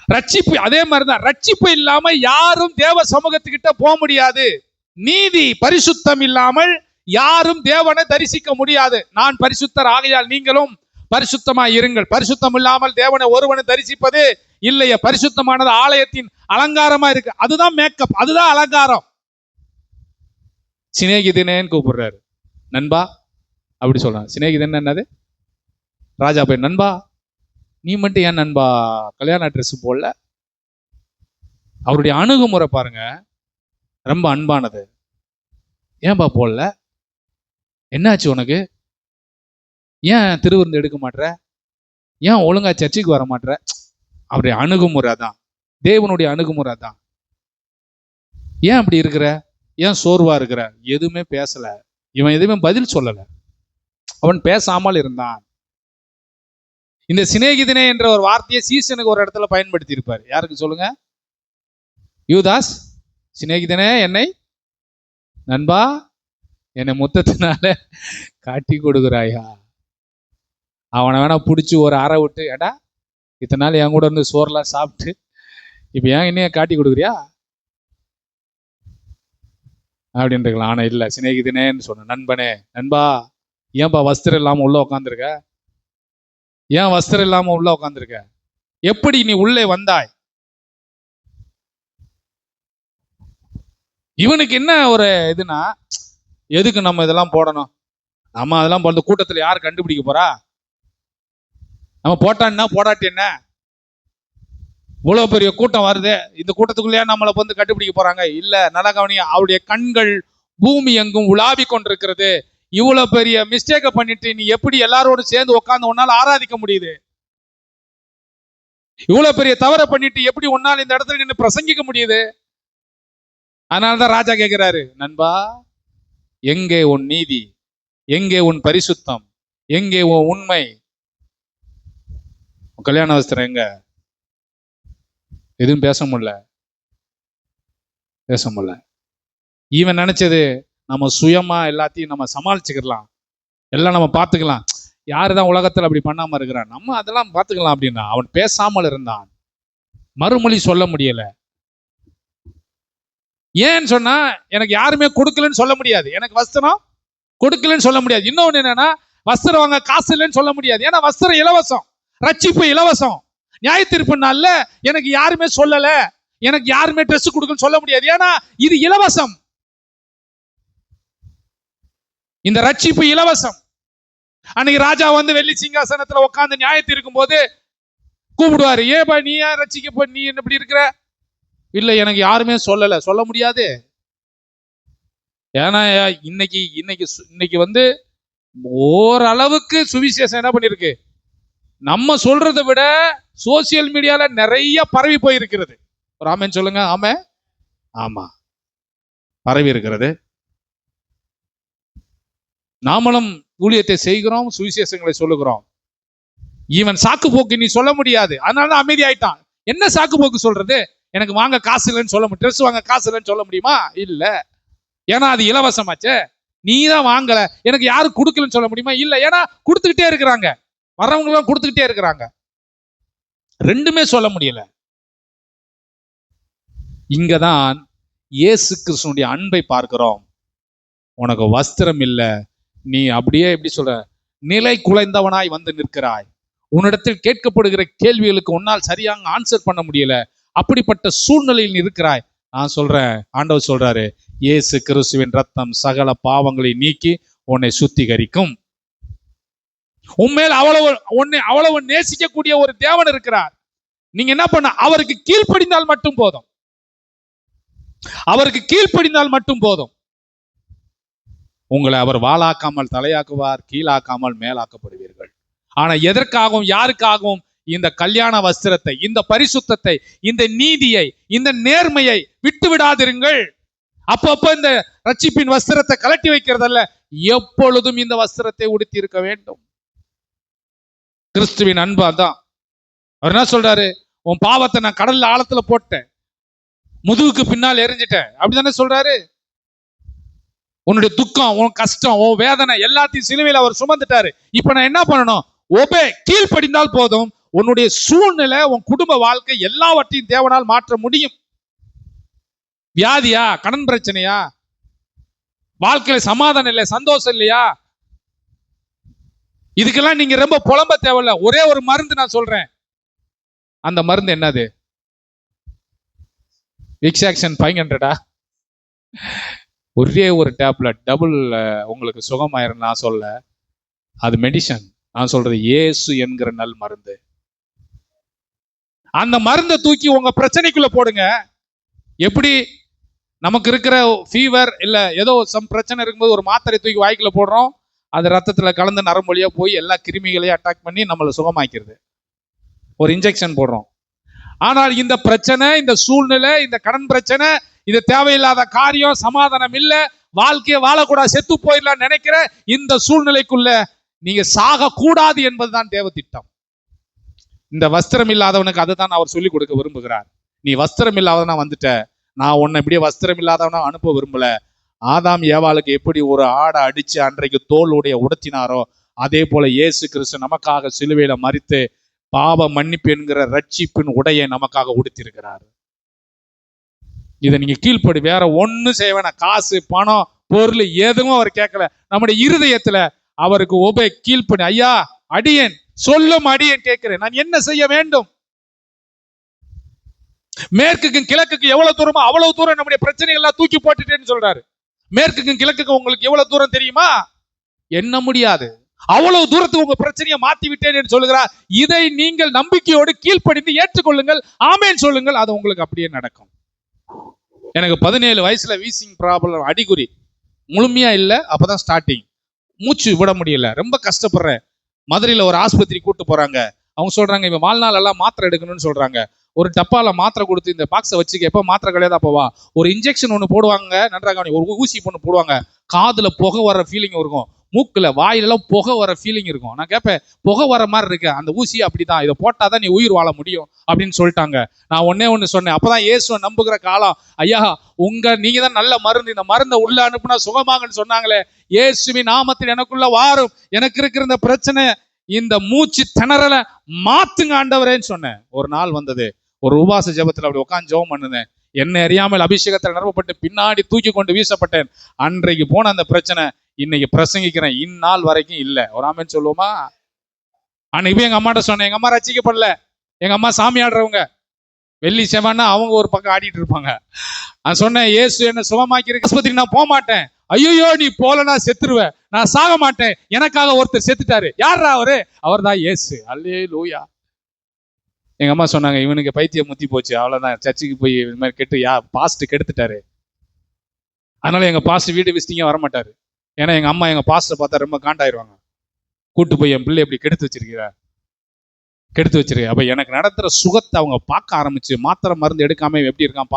ரட்சிப்பு அதே மாதிரிதான். ரட்சிப்பு இல்லாம யாரும் தேவ சமூகத்துக்கிட்ட போக முடியாது. நீதி பரிசுத்தம் இல்லாமல் யாரும் தேவனை தரிசிக்க முடியாது. நான் பரிசுத்தர் ஆகையால் நீங்களும் பரிசுத்தமா இருங்கள். பரிசுத்தம் இல்லாமல் தேவனை ஒருவனை தரிசிப்பது இல்லையே. பரிசுத்தமானது ஆலயத்தின் அலங்காரமா இருக்கு. அதுதான் மேக்கப், அதுதான் அலங்காரம். சிநேகிதனேன்னு கூப்பிடுறாரு. நண்பா அப்படி சொல்றான். சிநேகிதன் என்னது? ராஜா போய், நண்பா நீ மட்டும் ஏன் நண்பா கல்யாண ட்ரெஸ் போடல? அவருடைய அணுகுமுறை பாருங்க, ரொம்ப அன்பானது. ஏன்பா போடல? என்னாச்சு உனக்கு? ஏன் திருவிருந்து எடுக்க மாட்ற? ஏன் ஒழுங்கா சர்ச்சுக்கு வர மாட்ற? அவருடைய அணுகுமுறை தான், தேவனுடைய அணுகுமுறை தான். ஏன் அப்படி இருக்கிற? ஏன் சோர்வா இருக்கிற? எதுவுமே பேசல. இவன் எதுவுமே பதில் சொல்லல. அவன் பேசாமல் இருந்தான். இந்த சிநேகிதனே என்ற ஒரு வார்த்தையை சீசனுக்கு ஒரு இடத்துல பயன்படுத்தி இருப்பார். யாருக்கு சொல்லுங்க? யூதாஸ். சிநேகிதனே, என்னை நண்பா, என்னை முத்தத்தினால காட்டி கொடுக்குறாயா? அவனை வேணா பிடிச்சி ஒரு அறை விட்டு, ஏடா இத்தனை நாள் என் கூட இருந்து சோறுலாம் சாப்பிட்டு இப்ப ஏன் என்னைய காட்டி கொடுக்குறியா அப்படின்னு இருக்கலாம். ஆனா இல்ல, சிநேகிதனேன்னு சொன்ன, நண்பனே, நண்பா, ஏன்பா வஸ்திரம் இல்லாம உள்ள உட்காந்துருக்க? ஏன் வஸ்திரம் இல்லாம உள்ள உட்காந்துருக்க? எப்படி நீ உள்ளே வந்தாய்? இவனுக்கு என்ன ஒரு இதுனா, எதுக்கு நம்ம இதெல்லாம் போடணும்? நம்ம அதெல்லாம் போடுறது கூட்டத்தில் யார் கண்டுபிடிக்க போறா? நம்ம போட்டான்னா போடாட்டி என்ன? இவ்வளவு பெரிய கூட்டம் வருது, இந்த கூட்டத்துக்குள்ளேயே நம்மளை வந்து கண்டுபிடிக்க போறாங்க? இல்ல, நல்லா கவனிங்க. அவருடைய கண்கள் பூமி எங்கும் உலாவி கொண்டிருக்கிறது. இவ்வளவு பெரிய மிஸ்டேக்க பண்ணிட்டு நீ எப்படி எல்லாரோடும் சேர்ந்து உட்கார்ந்து உன்னால ஆராதிக்க முடியுது? இவ்வளவு பெரிய தவற பண்ணிட்டு எப்படி உன்னால் இந்த இடத்துல நின்று பிரசங்கிக்க முடியுது? அதனாலதான் ராஜா கேட்கிறாரு, நண்பா, எங்கே உன் நீதி? எங்கே உன் பரிசுத்தம்? எங்கே உன் உண்மை? கல்யாண வஸ்திரம் எங்க? எதுவும் பேச முடியல. இவன் நினைச்சது, நம்ம சுயமா எல்லாத்தையும் நம்ம சமாளிச்சுக்கலாம், எல்லாம் நம்ம பார்த்துக்கலாம், யாருதான் உலகத்தில் அப்படி பண்ணாம இருக்கிறான், நம்ம அதெல்லாம் பார்த்துக்கலாம் அப்படின்னா அவன் பேசாமல் இருந்தான். மறுமொழி சொல்ல முடியல. ஏன்னு சொன்னா, எனக்கு யாருமே கொடுக்கலன்னு சொல்ல முடியாது, எனக்கு வஸ்திரம் கொடுக்கலன்னு சொல்ல முடியாது. இன்னொன்னு என்னன்னா, வஸ்திரம் வாங்க காசு இல்லைன்னு சொல்ல முடியாது. ஏன்னா வஸ்திரம் இலவசம், ரட்சிப்பு இலவசம். நியாய தீர்ப்பு நாள்ல எனக்கு யாருமே சொல்லல, எனக்கு யாருமே ட்ரெஸ் கொடுக்கலன்னு சொல்ல முடியாது. ஏன்னா இது இலவசம். இந்த ரட்சிப்பு இலவசம். அன்னைக்கு ராஜா வந்து வெள்ளி சிங்காசனத்துல உட்கார்ந்து நியாயத்து இருக்கும் போது கூப்பிடுவாரு, ஏப்பா நீ ஏன் ரட்சிக்க, நீ என்ன இப்படி இருக்கிற? இல்ல, எனக்கு யாருமே சொல்லல, சொல்ல முடியாது. ஏன்னா இன்னைக்கு வந்து ஓரளவுக்கு சுவிசேஷம் என்ன பண்ணிருக்கு, நம்ம சொல்றதை விட சோசியல் மீடியால நிறைய பரவி போயிருக்கிறது. ஒரு ஆமென் சொல்லுங்க. ஆமா, பரவி இருக்கிறது. நாமளும் ஊழியத்தை செய்கிறோம், சுவிசேஷங்களை சொல்லுகிறோம். இவன் சாக்கு போக்கு நீ சொல்ல முடியாது, அதனாலதான் அமைதி ஆயிட்டான். என்ன சாக்கு போக்கு சொல்றது? எனக்கு வாங்க காசு இல்லைன்னு சொல்ல முடியும், ட்ரெஸ் வாங்க காசு இல்லைன்னு சொல்ல முடியுமா? இல்ல, ஏன்னா அது இலவசமாச்சே. நீ தான் வாங்கல, எனக்கு யாரும் கொடுக்கலன்னு சொல்ல முடியுமா? இல்ல, ஏன்னா கொடுத்துக்கிட்டே இருக்கிறாங்க, வரவங்க எல்லாம் கொடுத்துக்கிட்டே இருக்கிறாங்க. ரெண்டுமே சொல்ல முடியல. இங்கதான் இயேசு கிறிஸ்துவினுடைய அன்பை பார்க்கிறோம். உனக்கு வஸ்திரம் இல்ல, நீ அப்படியே எப்படி சொல்ற, நிலை குலைந்தவனாய் வந்து நிற்கிறாய். உன்னிடத்தில் கேட்கப்படுகிற கேள்விகளுக்கு உன்னால் சரியாக ஆன்சர் பண்ண முடியல. அப்படிப்பட்ட சூழ்நிலையில் இருக்கிறாய். நான் சொல்றேன், ஆண்டவர் சொல்றாரு, இயேசு கிறிஸ்துவின் ரத்தம் சகல பாவங்களை நீக்கி உன்னை சுத்திகரிக்கும். உண்மையில் அவ்வளவு நேசிக்கக்கூடிய ஒரு தேவன் இருக்கிறார். நீங்க என்ன பண்ண, அவருக்கு கீழ்ப்படிந்தால் மட்டும் போதும். அவருக்கு கீழ்ப்படிந்தால் மட்டும் போதும். உங்களை அவர் வாளாக்காமல் தலையாக்குவார், கீழாக்காமல் மேலாக்கப்படுவீர்கள். ஆனா எதற்காகவும் யாருக்காகவும் இந்த கல்யாண வஸ்திரத்தை, இந்த பரிசுத்தத்தை, இந்த நீதியை, இந்த நேர்மையை விட்டு விடாதிருங்கள். அப்பப்ப இந்த ரட்சிப்பின் வஸ்திரத்தை கலட்டி வைக்கிறதல்ல, எப்பொழுதும் இந்த வஸ்திரத்தை உடுத்தி இருக்க வேண்டும். கிறிஸ்துவின் அன்பு அதான். அவர் என்ன சொல்றாரு, உன் பாவத்தை நான் கடல்ல ஆழத்துல போட்டேன், முதுகுக்கு பின்னால் எரிஞ்சிட்டேன், அப்படிதானே சொல்றாரு. உன்னுடைய துக்கம், உன் கஷ்டம், உன் வேதனை எல்லாத்தையும் சிலுவையில் அவர் சுமந்துட்டாரு. இப்ப நான் என்ன பண்ணணும்? கீழ்ப்படிந்தால் போதும். உன்னுடைய சூழ்நிலை, உன் குடும்ப வாழ்க்கை எல்லாவற்றையும் தேவனால் மாற்ற முடியும். வியாதியா, கடன் பிரச்சனையா, வாழ்க்கையில சமாதானம் இல்லை, சந்தோஷம் இல்லையா, இதுக்கெல்லாம் நீங்க ரொம்ப புலம்ப தேவையில்ல. ஒரே ஒரு மருந்து நான் சொல்றேன். அந்த மருந்து என்னது? விக்ஸாக்சன் 500. ஒரே ஒரு டேப்லெட் டபுள் உங்களுக்கு சுகமாயிரும். நான் சொல்ல, அது மெடிசன். நான் சொல்றது இயேசு என்கிற நல் மருந்து. அந்த மருந்தை தூக்கி உங்க பிரச்சனைக்குள்ள போடுங்க. எப்படி நமக்கு இருக்கிற ஃபீவர் இல்ல ஏதோ சம் பிரச்சனை இருக்கும்போது ஒரு மாத்திரை தூக்கி வாய்க்குள்ள போடுறோம், அது ரத்தத்துல கலந்து நரம்பு வழியா போய் எல்லா கிருமிகளையும் அட்டாக் பண்ணி நம்மளை சுகமாக்கிறது. ஒரு இன்ஜெக்ஷன் போடுறோம். ஆனால் இந்த பிரச்சனை, இந்த சூழ்நிலை, இந்த கடன் பிரச்சனை, இது தேவையில்லாத காரியம், சமாதானம் இல்ல, வாழ்க்கையை வாழக்கூடாது, செத்து போயிடலாம் நினைக்கிற இந்த சூழ்நிலைக்குள்ள நீங்க சாக கூடாது என்பதுதான் தேவ திட்டம். இந்த வஸ்திரம் இல்லாதவனுக்கு அதுதான் அவர் சொல்லிக் கொடுக்க விரும்புகிறார். நீ வஸ்திரம் இல்லாதவனா வந்துட்ட, நான் உன்னை இப்படியே வஸ்திரம் இல்லாதவனா அனுப்ப விரும்பல. ஆதாம் ஏவாளுக்கு எப்படி ஒரு ஆடை அடிச்சு அன்றைக்கு தோளுடைய உடுத்தினாரோ, அதே போல இயேசு கிறிஸ்து நமக்காக சிலுவையில மரித்து பாவ மன்னிப்பு என்கிற ரட்சிப்பின் உடையை நமக்காக உடுத்திருக்கிறார். இதை நீங்க கீழ்ப்படி, வேற ஒன்னும் செய்ய வேணாம். காசு, பணம், பொருள் எதுவும் அவர் கேட்கல. நம்முடைய இருதயத்துல அவருக்கு கீழ்ப்படி, ஐயா அடியேன் சொல்லும் அடியேன் கேட்கிறேன், நான் என்ன செய்ய வேண்டும்? மேற்குக்கும் கிழக்குக்கு எவ்வளவு தூரமோ அவ்வளவு தூரம் நம்முடைய பிரச்சனைகள் எல்லாம் தூக்கி போட்டுட்டேன்னு சொல்றாரு. மேற்குக்கும் கிழக்குக்கும் உங்களுக்கு எவ்வளவு தூரம் தெரியுமா? எண்ண முடியாது. அவ்வளவு தூரத்துக்கு உங்க பிரச்சனையை மாத்தி விட்டேன் என்று சொல்லுகிறார். இதை நீங்கள் நம்பிக்கையோடு கீழ்ப்படிந்து ஏற்றுக்கொள்ளுங்கள், ஆமேன் சொல்லுங்கள், அது உங்களுக்கு அப்படியே நடக்கும். எனக்கு 17 வயசுல வீசிங் ப்ராப்ளம், அடிக்குறி முழுமையா இல்ல, அப்பதான் ஸ்டார்டிங். மூச்சு விட முடியல, ரொம்ப கஷ்டப்படுறேன். மதுரையில ஒரு ஆஸ்பத்திரி கூட்டு போறாங்க. அவங்க சொல்றாங்க, இவன் வாழ்நாள் எல்லாம் மாத்திரை எடுக்கணும்னு சொல்றாங்க. ஒரு டப்பால மாத்திரை கொடுத்து இந்த பாக்ஸை வச்சுக்க, எப்ப மாத்திரை கிடையாது அப்பவா. ஒரு இன்ஜெக்ஷன் ஒன்று போடுவாங்க, நன்றாக ஒரு ஊசி ஒன்று போடுவாங்க. காதுல புகை வர ஃபீலிங் இருக்கும், மூக்குல வாயிலெல்லாம் புகை வர ஃபீலிங் இருக்கும். நான் கேட்பேன், புகை வர மாதிரி இருக்கு, அந்த ஊசி அப்படிதான், இதை போட்டாதான் நீ உயிர் வாழ முடியும் அப்படின்னு சொல்லிட்டாங்க. நான் ஒண்ணு சொன்னேன், அப்பதான் இயேசுவை நம்புகிற காலம். ஐயா, நீங்க தான் நல்ல மருந்து, இந்த மருந்தை உள்ள அனுப்புனா சுகமாகன்னு சொன்னாங்களே, இயேசுவின் நாமத்தில் எனக்குள்ள வாரும், எனக்கு இருக்கிற இந்த பிரச்சனை, இந்த மூச்சு திணறல மாத்துங்க ஆண்டவரேன்னு சொன்னேன். ஒரு நாள் வந்தது, ஒரு உபவாச ஜெபத்துல அப்படி உட்காந்து ஜெபம் பண்ணுனேன். என்னை அறியாமல் அபிஷேகத்தில் நிரப்பப்பட்டு பின்னாடி தூக்கி கொண்டு வீசப்பட்டேன். அன்றைக்கு போன அந்த பிரச்சனை இன்னைக்கு பிரசங்கிக்கிறேன், இந்நாள் வரைக்கும் இல்ல. ஒரு ஆமேன்னு சொல்லுவோமா? அன்னைக்கு எங்க அம்மாட்ட சொன்னேன், எங்க அம்மா ரசிக்கப்படல. எங்க அம்மா சாமி ஆடுறவங்க, வெள்ளி செவ்வாய்னா அவங்க ஒரு பக்கம் ஆடிட்டு இருப்பாங்க. நான் சொன்னேன், இயேசு என்ன சுகமாக்கி இருக்கு, ஆஸ்பத்திரிக்கு நான் போக மாட்டேன். ஐயோ நீ போலனா செத்துருவேன், நான் சாக மாட்டேன், எனக்காக ஒருத்தர் செத்துட்டாரு. யாரா அவரு? அவர் தான் இயேசு. அல்லேலூயா. எங்க அம்மா சொன்னாங்க, இவனுக்கு பைத்தியம் முத்தி போச்சு, அவ்வளவுதான், சர்ச்சுக்கு போய் இது மாதிரி கெட்டு பாஸ்ட் கெடுத்துட்டாரு. அதனால எங்க பாஸ்ட் வீடு விசிட்டிங்க வரமாட்டாரு. ஏன்னா எங்க அம்மா எங்க பாஸ்ட்டை பார்த்தா ரொம்ப காண்டாயிருவாங்க. கூட்டு போய் என் பிள்ளை எப்படி கெடுத்து வச்சிருக்க. அப்ப எனக்கு நடத்துற சுகத்தை அவங்க பார்க்க ஆரம்பிச்சு, மாத்திரை மருந்து எடுக்காம எப்படி இருக்கான்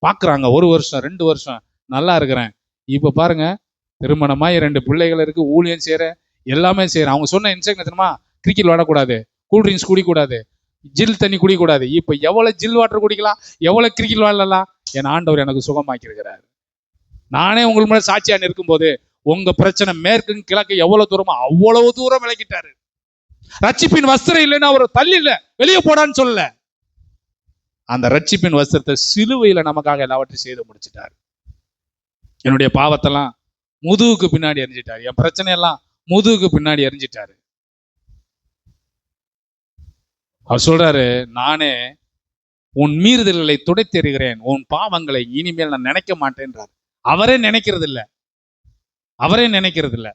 பாக்குறாங்க. 1 வருஷம் 2 வருஷம் நல்லா இருக்கிறேன். இப்ப பாருங்க, திருமணமாய் 2 பிள்ளைகள் இருக்கு, ஊழியம் செய்யறேன், எல்லாமே செய்யறேன். அவங்க சொன்ன இன்ஸ்ட்ரக்ஷன் தெரியுமா? கிரிக்கெட் விளையாடக்கூடாது, கூல்ட்ரிங்க்ஸ் குடிக்கூடாது, ஜில் தண்ணி குடிக்கூடாது. இப்ப எவ்வளவு ஜில் வாட்டர் குடிக்கலாம், எவ்வளவு கிரிக்கெட் விளையாடலாம். என் ஆண்டவர் எனக்கு சுகமாக்கி இருக்கிறார். நானே உங்களுக்கு முன்னாடி சாட்சியா நிற்கும் போது, உங்க பிரச்சனை மேற்கு கிழக்கு எவ்வளவு தூரமோ அவ்வளவு தூரம் விளக்கிட்டாரு. ரட்சிப்பின் வஸ்திரம் இல்லைன்னா அவர் தள்ளி இல்ல வெளியே போடான்னு சொல்லல. அந்த ரட்சிப்பின் வஸ்திரத்தை சிலுவையில நமக்காக எல்லாவற்றையும் செய்து முடிச்சிட்டாரு. என்னுடைய பாவத்தெல்லாம் முதுகுக்கு பின்னாடி எரிஞ்சிட்டாரு, என் பிரச்சனை எல்லாம் முதுகுக்கு பின்னாடி எரிஞ்சிட்டாரு. அவர் சொல்றாரு, நானே உன் மீறுதல்களை துடைத்தெறிகிறேன், உன் பாவங்களை இனிமேல் நான் நினைக்க மாட்டேன்றார். அவரே நினைக்கிறது இல்ல.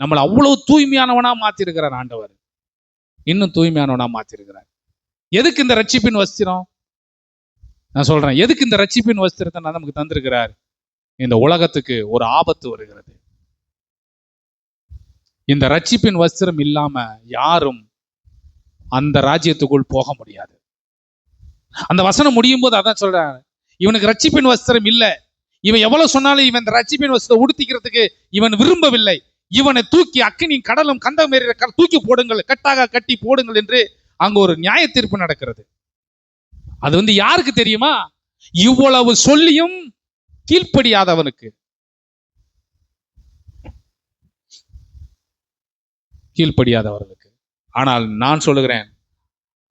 நம்மளை அவ்வளவு தூய்மையானவனா மாத்திருக்கிறார் ஆண்டவர். இன்னும் தூய்மையானவனா மாத்திருக்கிறார். எதுக்கு இந்த ரட்சிப்பின் வஸ்திரம்? நான் சொல்றேன், எதுக்கு இந்த ரட்சிப்பின் வஸ்திரத்தை நான் நமக்கு தந்திருக்கிறார்? இந்த உலகத்துக்கு ஒரு ஆபத்து வருகிறது. இந்த ரட்சிப்பின் வஸ்திரம் இல்லாம யாரும் அந்த ராஜ்யத்துக்குள் போக முடியாது. அந்த வசனம் முடியும் போது அதான் சொல்றேன், இவனுக்கு ரட்சிப்பின் வஸ்திரம் இல்லை, இவன் எவ்வளவு சொன்னாலும் இவன் இந்த ரட்சிப்பின் வஸ்திரத்தை உடுத்திக்கிறதுக்கு இவன் விரும்பவில்லை. இவனை தூக்கி அக்கினி கடலும் கந்தம் தூக்கி போடுங்கள், கட்டாக கட்டி போடுங்கள் என்று அங்க ஒரு நியாய தீர்ப்பு நடக்கிறது. அது யாருக்கு தெரியுமா? இவ்வளவு சொல்லியும் கீழ்ப்படியாதவனுக்கு. ஆனால் நான் சொல்லுகிறேன்,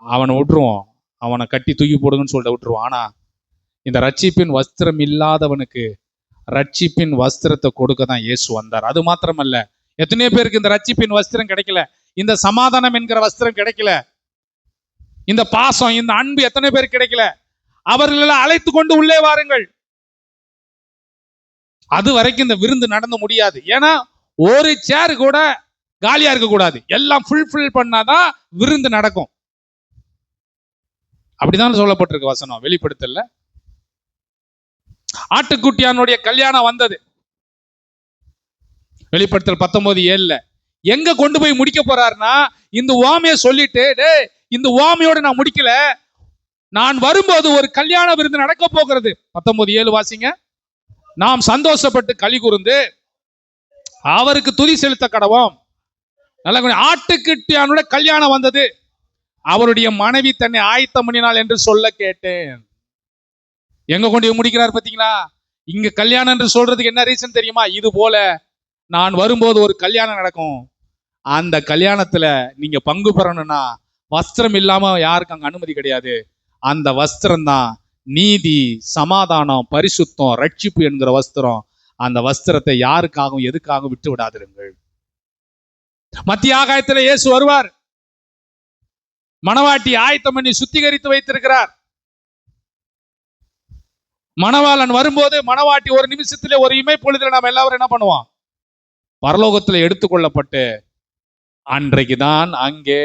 அவனை விட்டுருவோம், அவனை கட்டி தூக்கி போடுங்கன்னு சொல்லிட்டு விட்டுருவோம். ஆனா இந்த ரட்சிப்பின் வஸ்திரம் இல்லாதவனுக்கு ரட்சிப்பின் வஸ்திரத்தை கொடுக்க தான் இயேசு வந்தார். அது மாத்திரமல்ல, எத்தனையோ பேருக்கு இந்த ரட்சிப்பின் வஸ்திரம் கிடைக்கல, இந்த சமாதானம் என்கிற வஸ்திரம் கிடைக்கல, இந்த பாசம், இந்த அன்பு எத்தனை பேருக்கு கிடைக்கல. அவர்களை அழைத்து கொண்டு உள்ளே வாருங்கள். அது வரைக்கும் இந்த விருந்து நடந்து முடியாது. ஏன்னா ஒரு சேர் கூட காலியா இருக்க கூடாது, எல்லாம் ஃபுல்ஃபில் பண்ணாதான் விருந்து நடக்கும். அப்படிதான் சொல்லப்பட்டிருக்கு வசனம், வெளிப்படுத்தல. ஆட்டுக்குட்டியானுடைய கல்யாணம் வந்தது. வெளிப்படுத்தல் 19:7 எங்க கொண்டு போய் முடிக்க போறாருன்னா, இந்த உவமையை சொல்லிட்டு, டேய் இந்த உவமையோட நான் முடிக்கல, நான் வரும்போது ஒரு கல்யாண விருந்து நடக்க போகிறது. 19:7 வாசிங்க. நாம் சந்தோஷப்பட்டு களி கூர்ந்து அவருக்கு துதி செலுத்த கடவோம். நல்ல ஆட்டுக்குட்டியானோட கல்யாணம் வந்தது, அவருடைய மனைவி தன்னை ஆயத்தம் பண்ணினாள் என்று சொல்ல கேட்டேன். எங்க கொண்டு போய் முடிக்கிறார் பாத்தீங்களா? இங்க கல்யாணம் என்று சொல்றதுக்கு என்ன ரீசன் தெரியுமா? இது போல நான் வரும்போது ஒரு கல்யாணம் நடக்கும், அந்த கல்யாணத்துல நீங்க பங்கு பெறணும்னா வஸ்திரம் இல்லாம யாருக்கு அங்க அனுமதி கிடையாது. அந்த வஸ்திரம் தான் நீதி, சமாதானம், பரிசுத்தம், ரட்சிப்பு என்கிற வஸ்திரம். அந்த வஸ்திரத்தை யாருக்காகவும் எதுக்காகவும் விட்டு விடாதிருங்கள். மத்திய ஆகாயத்துல இயேசு வருவார், மணவாட்டி ஆயத்தம் பண்ணி சுத்திகரித்து வைத்திருக்கிறார். மணவாளன் வரும்போது மணவாட்டி ஒரு நிமிஷத்துல ஒரு இமைப்பொழுதுல நாம் எல்லாரும் என்ன பண்ணுவோம்? பரலோகத்துல எடுத்துக்கொள்ளப்பட்டு அன்றைக்குதான் அங்கே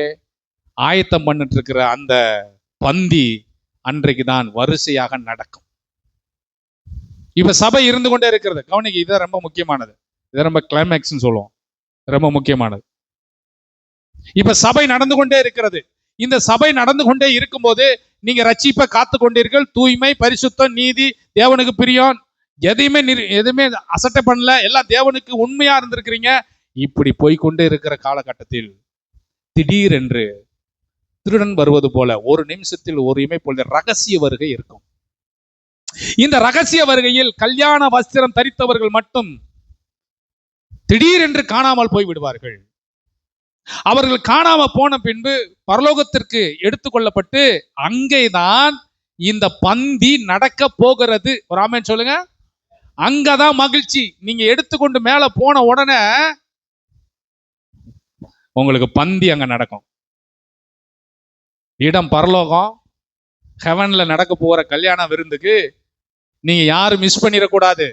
ஆயத்தம் பண்ணிட்டு இருக்கிற அந்த பந்தி அன்றைக்குதான் வரிசையாக நடக்கும். இப்ப சபை இருந்து கொண்டே இருக்கிறது. கவனிக்க, இது ரொம்ப முக்கியமானது. இது ரொம்ப கிளைமேக்ஸ் சொல்லுவோம், ரொம்ப முக்கியமானது. இப்ப சபை நடந்து கொண்டே இருக்கிறது. இந்த சபை நடந்து கொண்டே இருக்கும்போது நீங்க ரட்சிப்பை காத்து கொண்டீர்கள். தூய்மை, பரிசுத்தம், நீதி, தேவனுக்கு பிரியம், எதையுமே அசட்டை பண்ணல, எல்லாம் தேவனுக்கு உண்மையா இருந்திருக்கிறீங்க. இப்படி போய்கொண்டே இருக்கிற காலகட்டத்தில் திடீரென்று திருடன் வருவது போல ஒரு நிமிஷத்தில் ஒரு இமைப்பொழுது ரகசிய வருகை இருக்கும். இந்த ரகசிய வருகையில் கல்யாண வஸ்திரம் தரித்தவர்கள் மட்டும் திடீரென்று காணாமல் போய் விடுவார்கள். அவர்கள் காணாம போன பின்பு பரலோகத்திற்கு எடுத்துக்கொள்ளப்பட்டு அங்கேதான் இந்த பந்தி நடக்க போகிறது. ஒரு ஆமென் சொல்லுங்க. அங்கதான் மகிழ்ச்சி. நீங்க எடுத்துக்கொண்டு மேல போன உடனே உங்களுக்கு பந்தி அங்க நடக்கும். இடம் பரலோகம், ஹெவன்ல நடக்க போற கல்யாண விருந்துக்கு நீங்க யாரும் மிஸ் பண்ணிடக்கூடாது.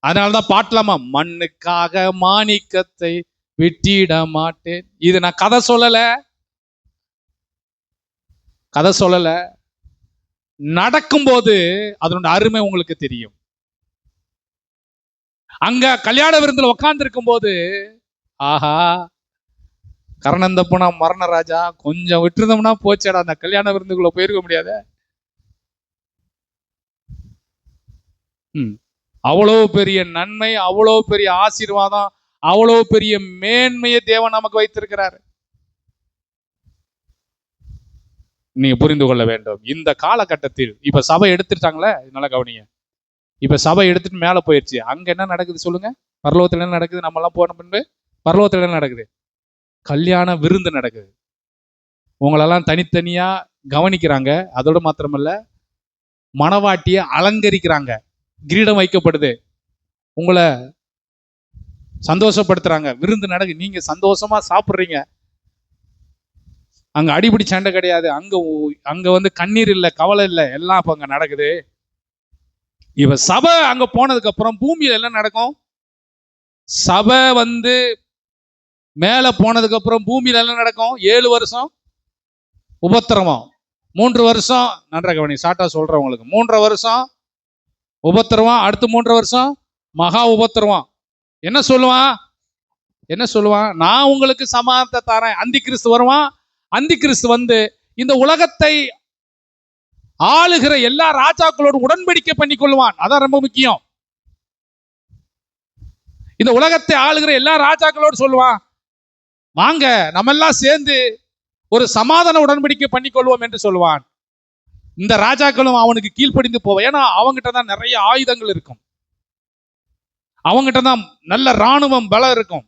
அதனாலதான் பாட்டலாமா, மண்ணுக்காக மாணிக்கத்தை விட்டிட மாட்டேன். இது நான் கதை சொல்லல, நடக்கும்போது அதனுடைய அருமை உங்களுக்கு தெரியும். அங்க கல்யாண விருந்துல உட்கார்ந்து இருக்கும் போது, ஆஹா கரணந்தப்பனா மரணராஜா கொஞ்சம் விட்டுருந்தோம்னா போச்சேடா, அந்த கல்யாண விருந்துக்குள்ள போயிருக்க முடியாத. அவ்வளவு பெரிய நன்மை, அவ்வளவு பெரிய ஆசீர்வாதம், அவ்வளவு பெரிய மேன்மையை தேவன் நமக்கு வைத்திருக்கிறார். நீங்க புரிந்து கொள்ள வேண்டும். இந்த காலகட்டத்தில் இப்ப சபை எடுத்துட்டாங்களே, நல்லா கவனிங்க. இப்ப சபை எடுத்துட்டு மேல போயிடுச்சு. அங்க என்ன நடக்குது சொல்லுங்க? பரலோகத்துல என்ன நடக்குது? நம்ம எல்லாம் போன பின்பு பரலோகத்துல என்ன நடக்குது? கல்யாண விருந்து நடக்குது. உங்களெல்லாம் தனித்தனியா கவனிக்கிறாங்க. அதோட மாத்திரமல்ல, மணவாட்டிய அலங்கரிக்கிறாங்க, கிரீடம் வைக்கப்படுது, உங்களை சந்தோஷப்படுத்துறாங்க, விருந்து நடக்கு, நீங்க சந்தோஷமா சாப்பிடுறீங்க. அங்க அடிபிடி சண்டை கிடையாது, அங்க கண்ணீர் இல்லை, கவலை இல்லை, எல்லாம் இப்ப அங்க நடக்குது. இவ சபை அங்க போனதுக்கு அப்புறம் பூமியில என்ன நடக்கும்? சபை மேல போனதுக்கு அப்புறம் பூமியில என்ன நடக்கும்? 7 வருஷம் உபத்திரவம், 3 வருஷம், நன்றா கவனி, ஷார்ட்டா சொல்றேன் உங்களுக்கு, 3 வருஷம் உபத்திரவம், அடுத்து 3 வருஷம் மகா உபத்திரவம். என்ன சொல்லுவான்? நான் உங்களுக்கு சமாதானத்தை தரேன். அந்தி கிறிஸ்து வருவான். அந்தி கிறிஸ்து இந்த உலகத்தை ஆளுகிற எல்லா ராஜாக்களோடு உடன்படிக்கை பண்ணி கொள்வான். அதான் ரொம்ப முக்கியம். இந்த உலகத்தை ஆளுகிற எல்லா ராஜாக்களோடு சொல்லுவான், வாங்க நம்ம எல்லாம் சேர்ந்து ஒரு சமாதான உடன்படிக்கை பண்ணிக்கொள்வோம் என்று சொல்லுவான். இந்த ராஜாக்களும் அவனுக்கு கீழ்ப்படிந்து போவான். ஏன்னா அவங்ககிட்ட தான் நிறைய ஆயுதங்கள் இருக்கும், அவங்ககிட்ட தான் நல்ல இராணுவம் பலம் இருக்கும்,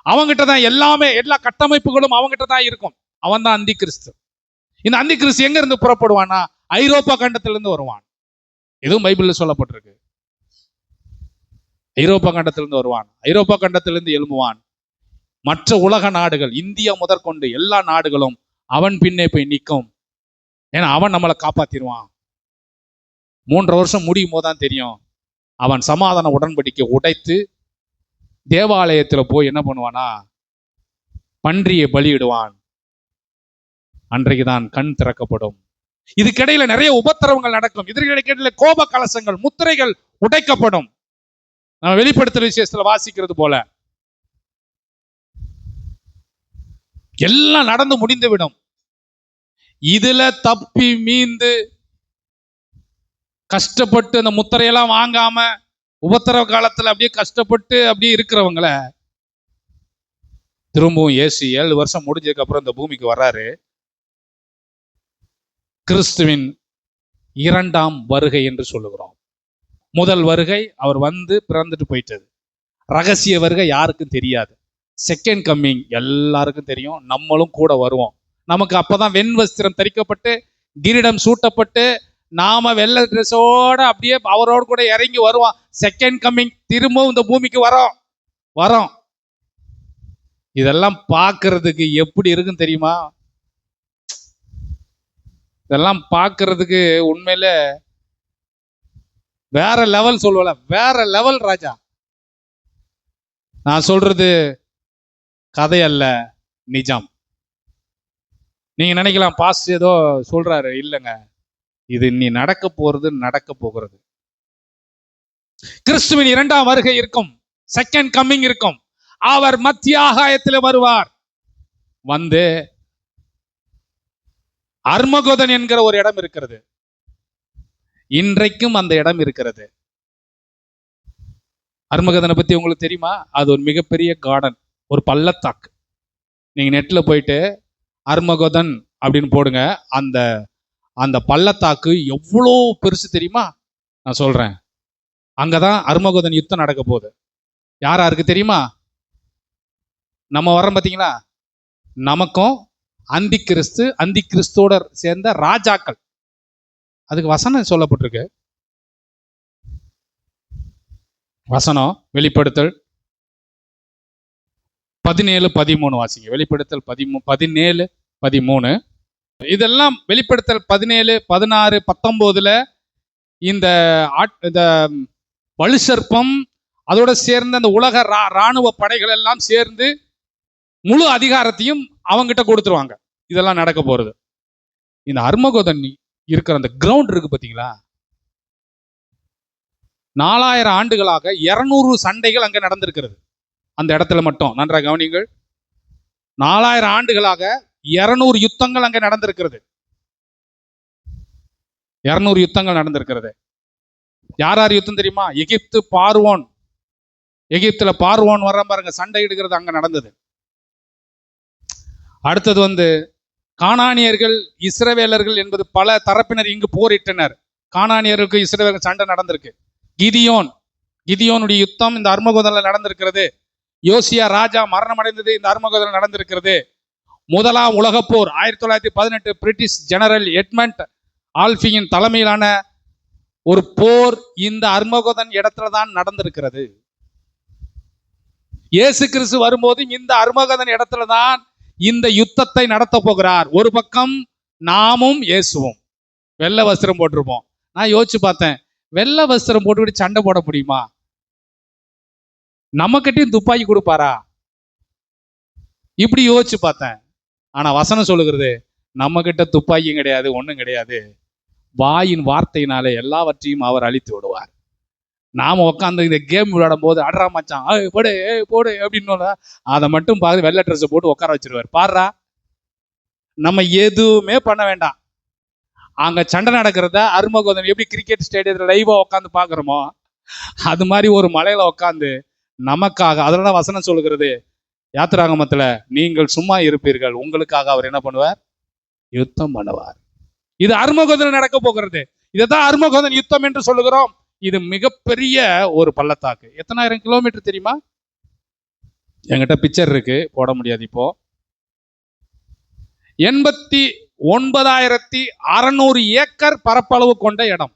அவங்ககிட்ட தான் எல்லா கட்டமைப்புகளும் அவங்ககிட்ட தான் இருக்கும். அவன் தான் அந்தி கிறிஸ்து. இந்த அந்தி கிறிஸ்து எங்க இருந்து புறப்படுவானா? ஐரோப்பா கண்டத்திலிருந்து வருவான். இதுவும் பைபிள்ல சொல்லப்பட்டிருக்கு. ஐரோப்பா கண்டத்திலிருந்து வருவான், ஐரோப்பா கண்டத்திலிருந்து எழும்புவான். மற்ற உலக நாடுகள், இந்தியா முதற்கொண்டு எல்லா நாடுகளும் அவன் பின்னே போய் நிற்கும். ஏன்னா அவன் நம்மளை காப்பாத்திடுவான். 3 வருஷம் முடியும் போதுதான் தெரியும், அவன் சமாதான உடன்படிக்கை உடைத்து தேவாலயத்தில் போய் என்ன பண்ணுவானா? பன்றியை பலியிடுவான். அன்றைக்குதான் கண் திறக்கப்படும். இதுக்கிடையில நிறைய உபத்திரவங்கள் நடக்கும். இதற்கிடையில கோப கலசங்கள், முத்திரைகள் உடைக்கப்படும். நம்ம வெளிப்படுத்தல் விசேஷத்துல வாசிக்கிறது போல எல்லாம் நடந்து முடிந்து விடும். இதுல தப்பி மீந்து கஷ்டப்பட்டு அந்த முத்திரையெல்லாம் வாங்காம உபத்திரவ காலத்துல அப்படியே கஷ்டப்பட்டு அப்படியே இருக்கிறவங்கள திரும்பவும் இயேசு 7 வருஷம் முடிஞ்சதுக்கு அப்புறம் இந்த பூமிக்கு வர்றாரு. கிறிஸ்துவின் 2ஆம் வருகை என்று சொல்லுகிறோம். முதல் வருகை அவர் வந்து பிறந்துட்டு போயிட்டது. ரகசிய வருகை யாருக்கும் தெரியாது. செகண்ட் கம்மிங் எல்லாருக்கும் தெரியும். நம்மளும் கூட வருவோம். நமக்கு அப்பதான் வெண் வஸ்திரம் தரிக்கப்பட்டு கிரீடம் சூட்டப்பட்டு நாம வெள்ளை ட்ரெஸ்ஸோட அப்படியே அவரோடு கூட இறங்கி வருவோம். செகண்ட் கம்மிங் திரும்பவும் இந்த பூமிக்கு வரோம். இதெல்லாம் பார்க்கறதுக்கு எப்படி இருக்குன்னு தெரியுமா? இதெல்லாம் பார்க்கறதுக்கு உண்மையில வேற லெவல் சொல்லுவல, வேற லெவல் ராஜா. நான் சொல்றது கதை அல்ல, நிஜம். நீங்க நினைக்கலாம் பாஸ்ட் ஏதோ சொல்றாரு. இல்லைங்க, இது நீ நடக்க போகிறது. கிறிஸ்துவின் 2ஆம் வருகை இருக்கும். செகண்ட் கம்மிங் இருக்கும். அவர் மத்திய ஆகாயத்தில் வருவார். வந்து அர்மகோதன் என்கிற ஒரு இடம் இருக்கிறது. இன்றைக்கும் அந்த இடம் இருக்கிறது. அர்மகோதனை பத்தி உங்களுக்கு தெரியுமா? அது ஒரு மிகப்பெரிய கார்டன், ஒரு பள்ளத்தாக்கு. நீங்க நெட்ல போயிட்டு அர்மகோதன் அப்படின்னு போடுங்க. அந்த அந்த பள்ளத்தாக்கு எவ்வளோ பெருசு தெரியுமா? நான் சொல்றேன். அங்கதான் அர்மகோதன் யுத்தம் நடக்க போகுது. யாருக்கு தெரியுமா? நம்ம வர்றோம் பாத்தீங்களா, நமக்கும் அந்தி கிறிஸ்துவோட சேர்ந்த ராஜாக்கள். அதுக்கு வசனம் சொல்லப்பட்டிருக்கு. வசனம் வெளிப்படுத்தல் 17:13 வாசிங்க. வெளிப்படுத்தல் 17:13. இதெல்லாம் வெளிப்படுத்தல் 17, 16, 19 இந்த வலுசர்ப்பம் அதோட சேர்ந்த அந்த உலக இராணுவ படைகள் எல்லாம் சேர்ந்து முழு அதிகாரத்தையும் அவங்கிட்ட கொடுத்துருவாங்க. இதெல்லாம் நடக்க போறது. இந்த அர்மகோதன் இருக்கிற அந்த கிரவுண்ட் இருக்கு பாத்தீங்களா, 4000 ஆண்டுகளாக 200 சண்டைகள் அங்க நடந்திருக்கிறது. அந்த இடத்துல மட்டும் நன்றாக கவனிங்கள். 4000 ஆண்டுகளாக 200 யுத்தங்கள் அங்க நடந்திருக்கிறது. 200 யுத்தங்கள் நடந்திருக்கிறது. யார் யுத்தம் தெரியுமா? எகிப்து பார்வோன். எகிப்துல பார்வோன் வர்ற பாருங்க, சண்டை இடுகிறது அங்க நடந்தது. அடுத்தது கானானியர்கள் இஸ்ரவேலர்கள் என்பது பல தரப்பினர் இங்கு போரிட்டனர். கானானியர்களுக்கு இஸ்ரவேலர்கள் சண்டை நடந்திருக்கு. கிதியோனுடைய யுத்தம் இந்த அர்மகோதன்ல நடந்திருக்கிறது. யோசியா ராஜா மரணம் அடைந்தது இந்த அர்மகோதன்ல நடந்திருக்கிறது. முதலாம் உலகப் போர் 1918 பிரிட்டிஷ் ஜெனரல் எட்மண்ட் ஆல்ஃபியின் தலைமையிலான ஒரு போர் இந்த அர்மகோதன் இடத்துல தான் நடந்திருக்கிறது. இயேசு கிறிஸ்து வரும்போது இந்த அர்மகோதன் இடத்துல தான் இந்த யுத்தத்தை நடத்த போகிறார். ஒரு பக்கம் நாமும் இயேசுவும் வெள்ளை வஸ்திரம் போட்டிருப்போம். நான் யோசிச்சு பார்த்தேன், வெள்ளை வஸ்திரம் போட்டுக்கிட்டு சண்டை போட முடியுமா? நம்மகிட்டையும் துப்பாக்கி கொடுப்பாரா? இப்படி யோசிச்சு பார்த்தேன். ஆனா வசனம் சொல்லுகிறது, நம்ம கிட்ட துப்பாக்கியும் கிடையாது, ஒண்ணும் கிடையாது. வாயின் வார்த்தையினாலே எல்லாவற்றையும் அவர் அழித்து விடுவார். நாம உட்காந்து இந்த கேம் விளையாடும் போது அட்ரா மச்சான் போடு போடு அப்படின்னு அதை மட்டும் பார்த்து வெள்ளை ட்ரெஸ் போட்டு உட்கார வச்சிருவார். பாடுறா, நம்ம எதுவுமே பண்ண வேண்டாம். அங்க சண்டை நடக்கிறத அர்மகோதன் எப்படி கிரிக்கெட் ஸ்டேடியத்துல லைவா உட்காந்து பாக்குறோமோ அது மாதிரி ஒரு மலையில உட்காந்து நமக்காக, அதனால வசனம் சொல்லுகிறது யாத்திராகமத்துல, நீங்கள் சும்மா இருப்பீர்கள், உங்களுக்காக அவர் என்ன பண்ணுவார்? யுத்தம் பண்ணுவார். இது அர்மகோதன் நடக்க போகிறது. இதைதான் அர்மகோதன் யுத்தம் என்று சொல்லுகிறோம். இது மிகப்பெரிய ஒரு பள்ளத்தாக்கு. எத்தனாயிரம் கிலோமீட்டர் தெரியுமா? என்கிட்ட பிக்சர் இருக்கு, போட முடியாது இப்போ. 89,600 ஏக்கர் பரப்பளவு கொண்ட இடம்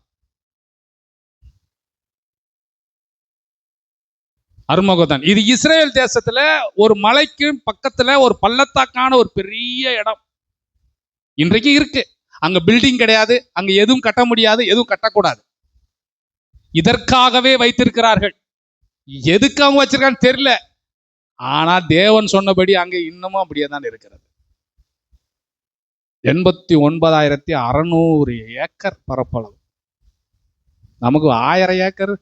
அர்மகோதன். இது இஸ்ரேல் தேசத்துல ஒரு மலைக்கு பக்கத்துல ஒரு பள்ளத்தாக்கான ஒரு பெரிய இடம் இன்றைக்கு இருக்கு. அங்க பில்டிங் கிடையாது, அங்க எதுவும் கட்ட முடியாது, எதுவும் கட்டக்கூடாது. இதற்காகவே வைத்திருக்கிறார்கள். எதுக்கு அவங்க வச்சிருக்கான்னு தெரியல. ஆனா தேவன் சொன்னபடி அங்க இன்னமும் அப்படியே தான் இருக்கிறது. 89,600 ஏக்கர் பரப்பளவு. நமக்கு 1000 ஏக்கர்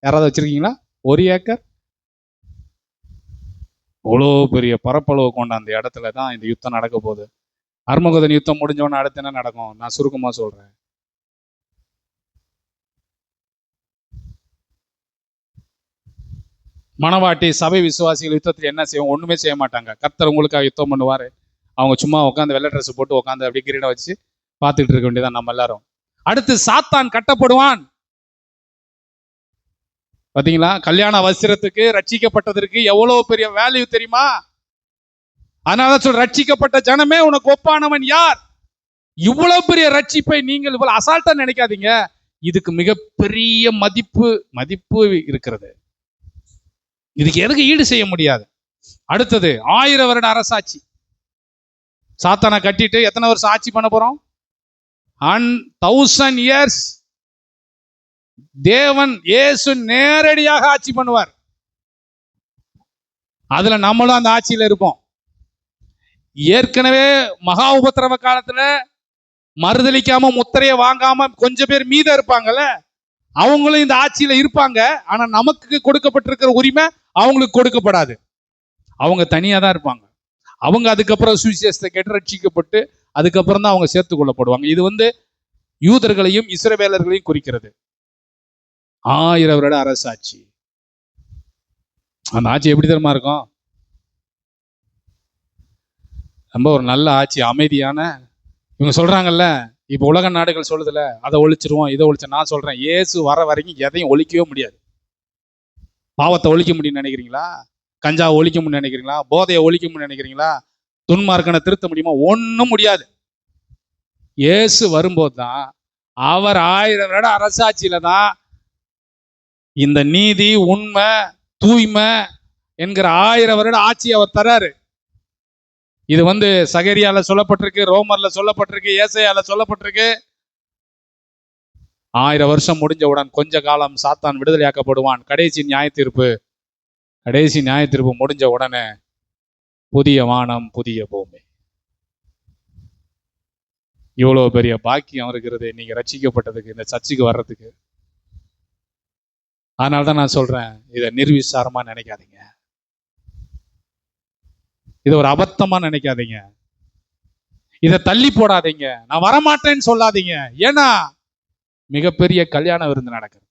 யாராவது வச்சிருக்கீங்களா? 1 ஏக்கர் அவ்வளோ பெரிய பரப்பளவு கொண்ட அந்த இடத்துல தான் இந்த யுத்தம் நடக்க போகுது. அர்மகதன் யுத்தம் முடிஞ்சவொன்னு அடுத்து என்ன நடக்கும் நான் சுருக்கமா சொல்றேன். மணவாட்டி சபை விசுவாசிகள் யுத்தத்தில் என்ன செய்வோம்? ஒண்ணுமே செய்ய மாட்டாங்க. கர்த்தர் உங்களுக்காக யுத்தம் பண்ணுவாரு. அவங்க சும்மா உட்காந்து வெள்ளை ட்ரெஸ் போட்டு உட்காந்து அப்படி கிரீடம் வச்சு பார்த்துட்டு இருக்க வேண்டியதான் நம்ம எல்லாரும். அடுத்து சாத்தான் கட்டப்படுவான். பாத்தீங்களா, கல்யாண வஸ்திரத்துக்கு ரட்சிக்கப்பட்டதற்கு எவ்வளவு பெரிய வேல்யூ தெரியுமா? அதனால சொல்ற, ரட்சிக்கப்பட்ட ஜனமே உனக்கு ஒப்பானவன் யார்? இவ்வளவு பெரிய ரட்சிப்பை நீங்கள் இவ்வளவு அசால்ட்டா நினைக்காதீங்க. இதுக்கு மிகப்பெரிய மதிப்பு இருக்கிறது. இதுக்கு எதுக்கு ஈடு செய்ய முடியாது. அடுத்தது 1000 வருட அரசாட்சி. சாத்தானை கட்டிட்டு எத்தனை வருஷம் ஆட்சி பண்ண போறோம்? 1000 இயர்ஸ். தேவன் இயேசு நேரடியாக ஆட்சி பண்ணுவார். அதுல நம்மளும் அந்த ஆட்சியில இருப்போம். ஏற்கனவே மகா உபத்திரவ காலத்துல மறுதளிக்காம முத்திரையை வாங்காம கொஞ்சம் பேர் மீதம் இருப்பாங்கல்ல, அவங்களும் இந்த ஆட்சியில இருப்பாங்க. ஆனா நமக்கு கொடுக்கப்பட்டிருக்கிற உரிமை அவங்களுக்கு கொடுக்கப்படாது. அவங்க தனியா தான் இருப்பாங்க. அவங்க அதுக்கப்புறம் சுவிசேஷத்தை கேட்டு ரட்சிக்கப்பட்டு அதுக்கப்புறம் தான் அவங்க சேர்த்து கொள்ளப்படுவாங்க. இது யூதர்களையும் இஸ்ரவேலர்களையும் குறிக்கிறது. 1000 வருட அரசாட்சி. அந்த ஆட்சி எப்படி தெரியுமா இருக்கும்? ரொம்ப ஒரு நல்ல ஆட்சி, அமைதியான. இவங்க சொல்றாங்கல்ல, இப்ப உலக நாடுகள் சொல்லுதுல, அதை ஒழிச்சிருவோம் இதை ஒழிச்சு. நான் சொல்றேன், இயேசு வர வரைக்கும் எதையும் ஒழிக்கவே முடியாது. பாவத்தை ஒழிக்க முடியும்னு நினைக்கிறீங்களா? கஞ்சாவை ஒழிக்க முடியும்னு நினைக்கிறீங்களா? போதையை ஒழிக்க முடியும்னு நினைக்கிறீங்களா? துன்மார்க்கனை திருத்த முடியுமா? ஒன்றும் முடியாது. இயேசு வரும்போது தான், அவர் 1000 வருட அரசாட்சியில தான் இந்த நீதி, உண்மை, தூய்மை என்கிற 1000 வருட ஆட்சி அவர் தராரு. இது சகரியால சொல்லப்பட்டிருக்கு, ரோமர்ல சொல்லப்பட்டிருக்கு, ஏசாயால சொல்லப்பட்டிருக்கு. 1000 வருஷம் முடிஞ்சவுடன் கொஞ்ச காலம் சாத்தான் விடுதலையாக்கப்படுவான். கடைசி நியாய தீர்ப்பு முடிஞ்ச உடனே புதிய வானம், புதிய பூமி. இவ்வளவு பெரிய பாக்கியம் இருக்கிறது நீங்க ரட்சிக்கப்பட்டதுக்கு, இந்த சர்ச்சுக்கு வர்றதுக்கு. அதனால்தான் நான் சொல்றேன், இதை நிர்விசாரமா நினைக்காதீங்க. இதை ஒரு அபத்தமா நினைக்காதீங்க. இதை தள்ளி போடாதீங்க. நான் வரமாட்டேன்னு சொல்லாதீங்க. ஏன்னா மிகப்பெரிய கல்யாண விருந்து நடக்குது.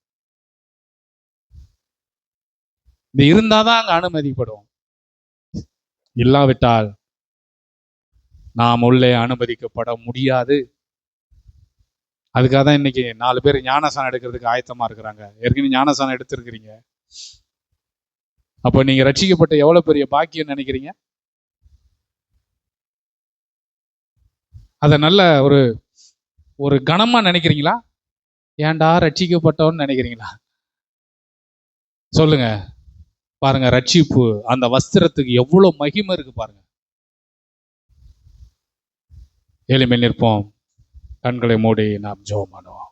இது இருந்தாதான் அங்க அனுமதிப்படும். இல்லாவிட்டால் நாம் உள்ளே அனுமதிக்கப்பட முடியாது. அதுக்காக தான் இன்னைக்கு 4 பேர் ஞானசானம் எடுக்கிறதுக்கு ஆயத்தமா இருக்கிறாங்க. ஏற்கனவே ஞானசானம் எடுத்திருக்கிறீங்க. அப்போ நீங்க ரட்சிக்கப்பட்ட எவ்வளவு பெரிய பாக்கியம் நினைக்கிறீங்க? அதை நல்ல ஒரு கனமா நினைக்கிறீங்களா? ஏன்டா ரட்சிக்கப்பட்டவன்னு நினைக்கிறீங்களா? சொல்லுங்க பாருங்க. ரட்சிப்பு அந்த வஸ்திரத்துக்கு எவ்வளவு மகிமை இருக்கு பாருங்க. எளிமை நிற்போம், கண்களை மூடி நாம் ஜெபம் பண்ணுவோம்.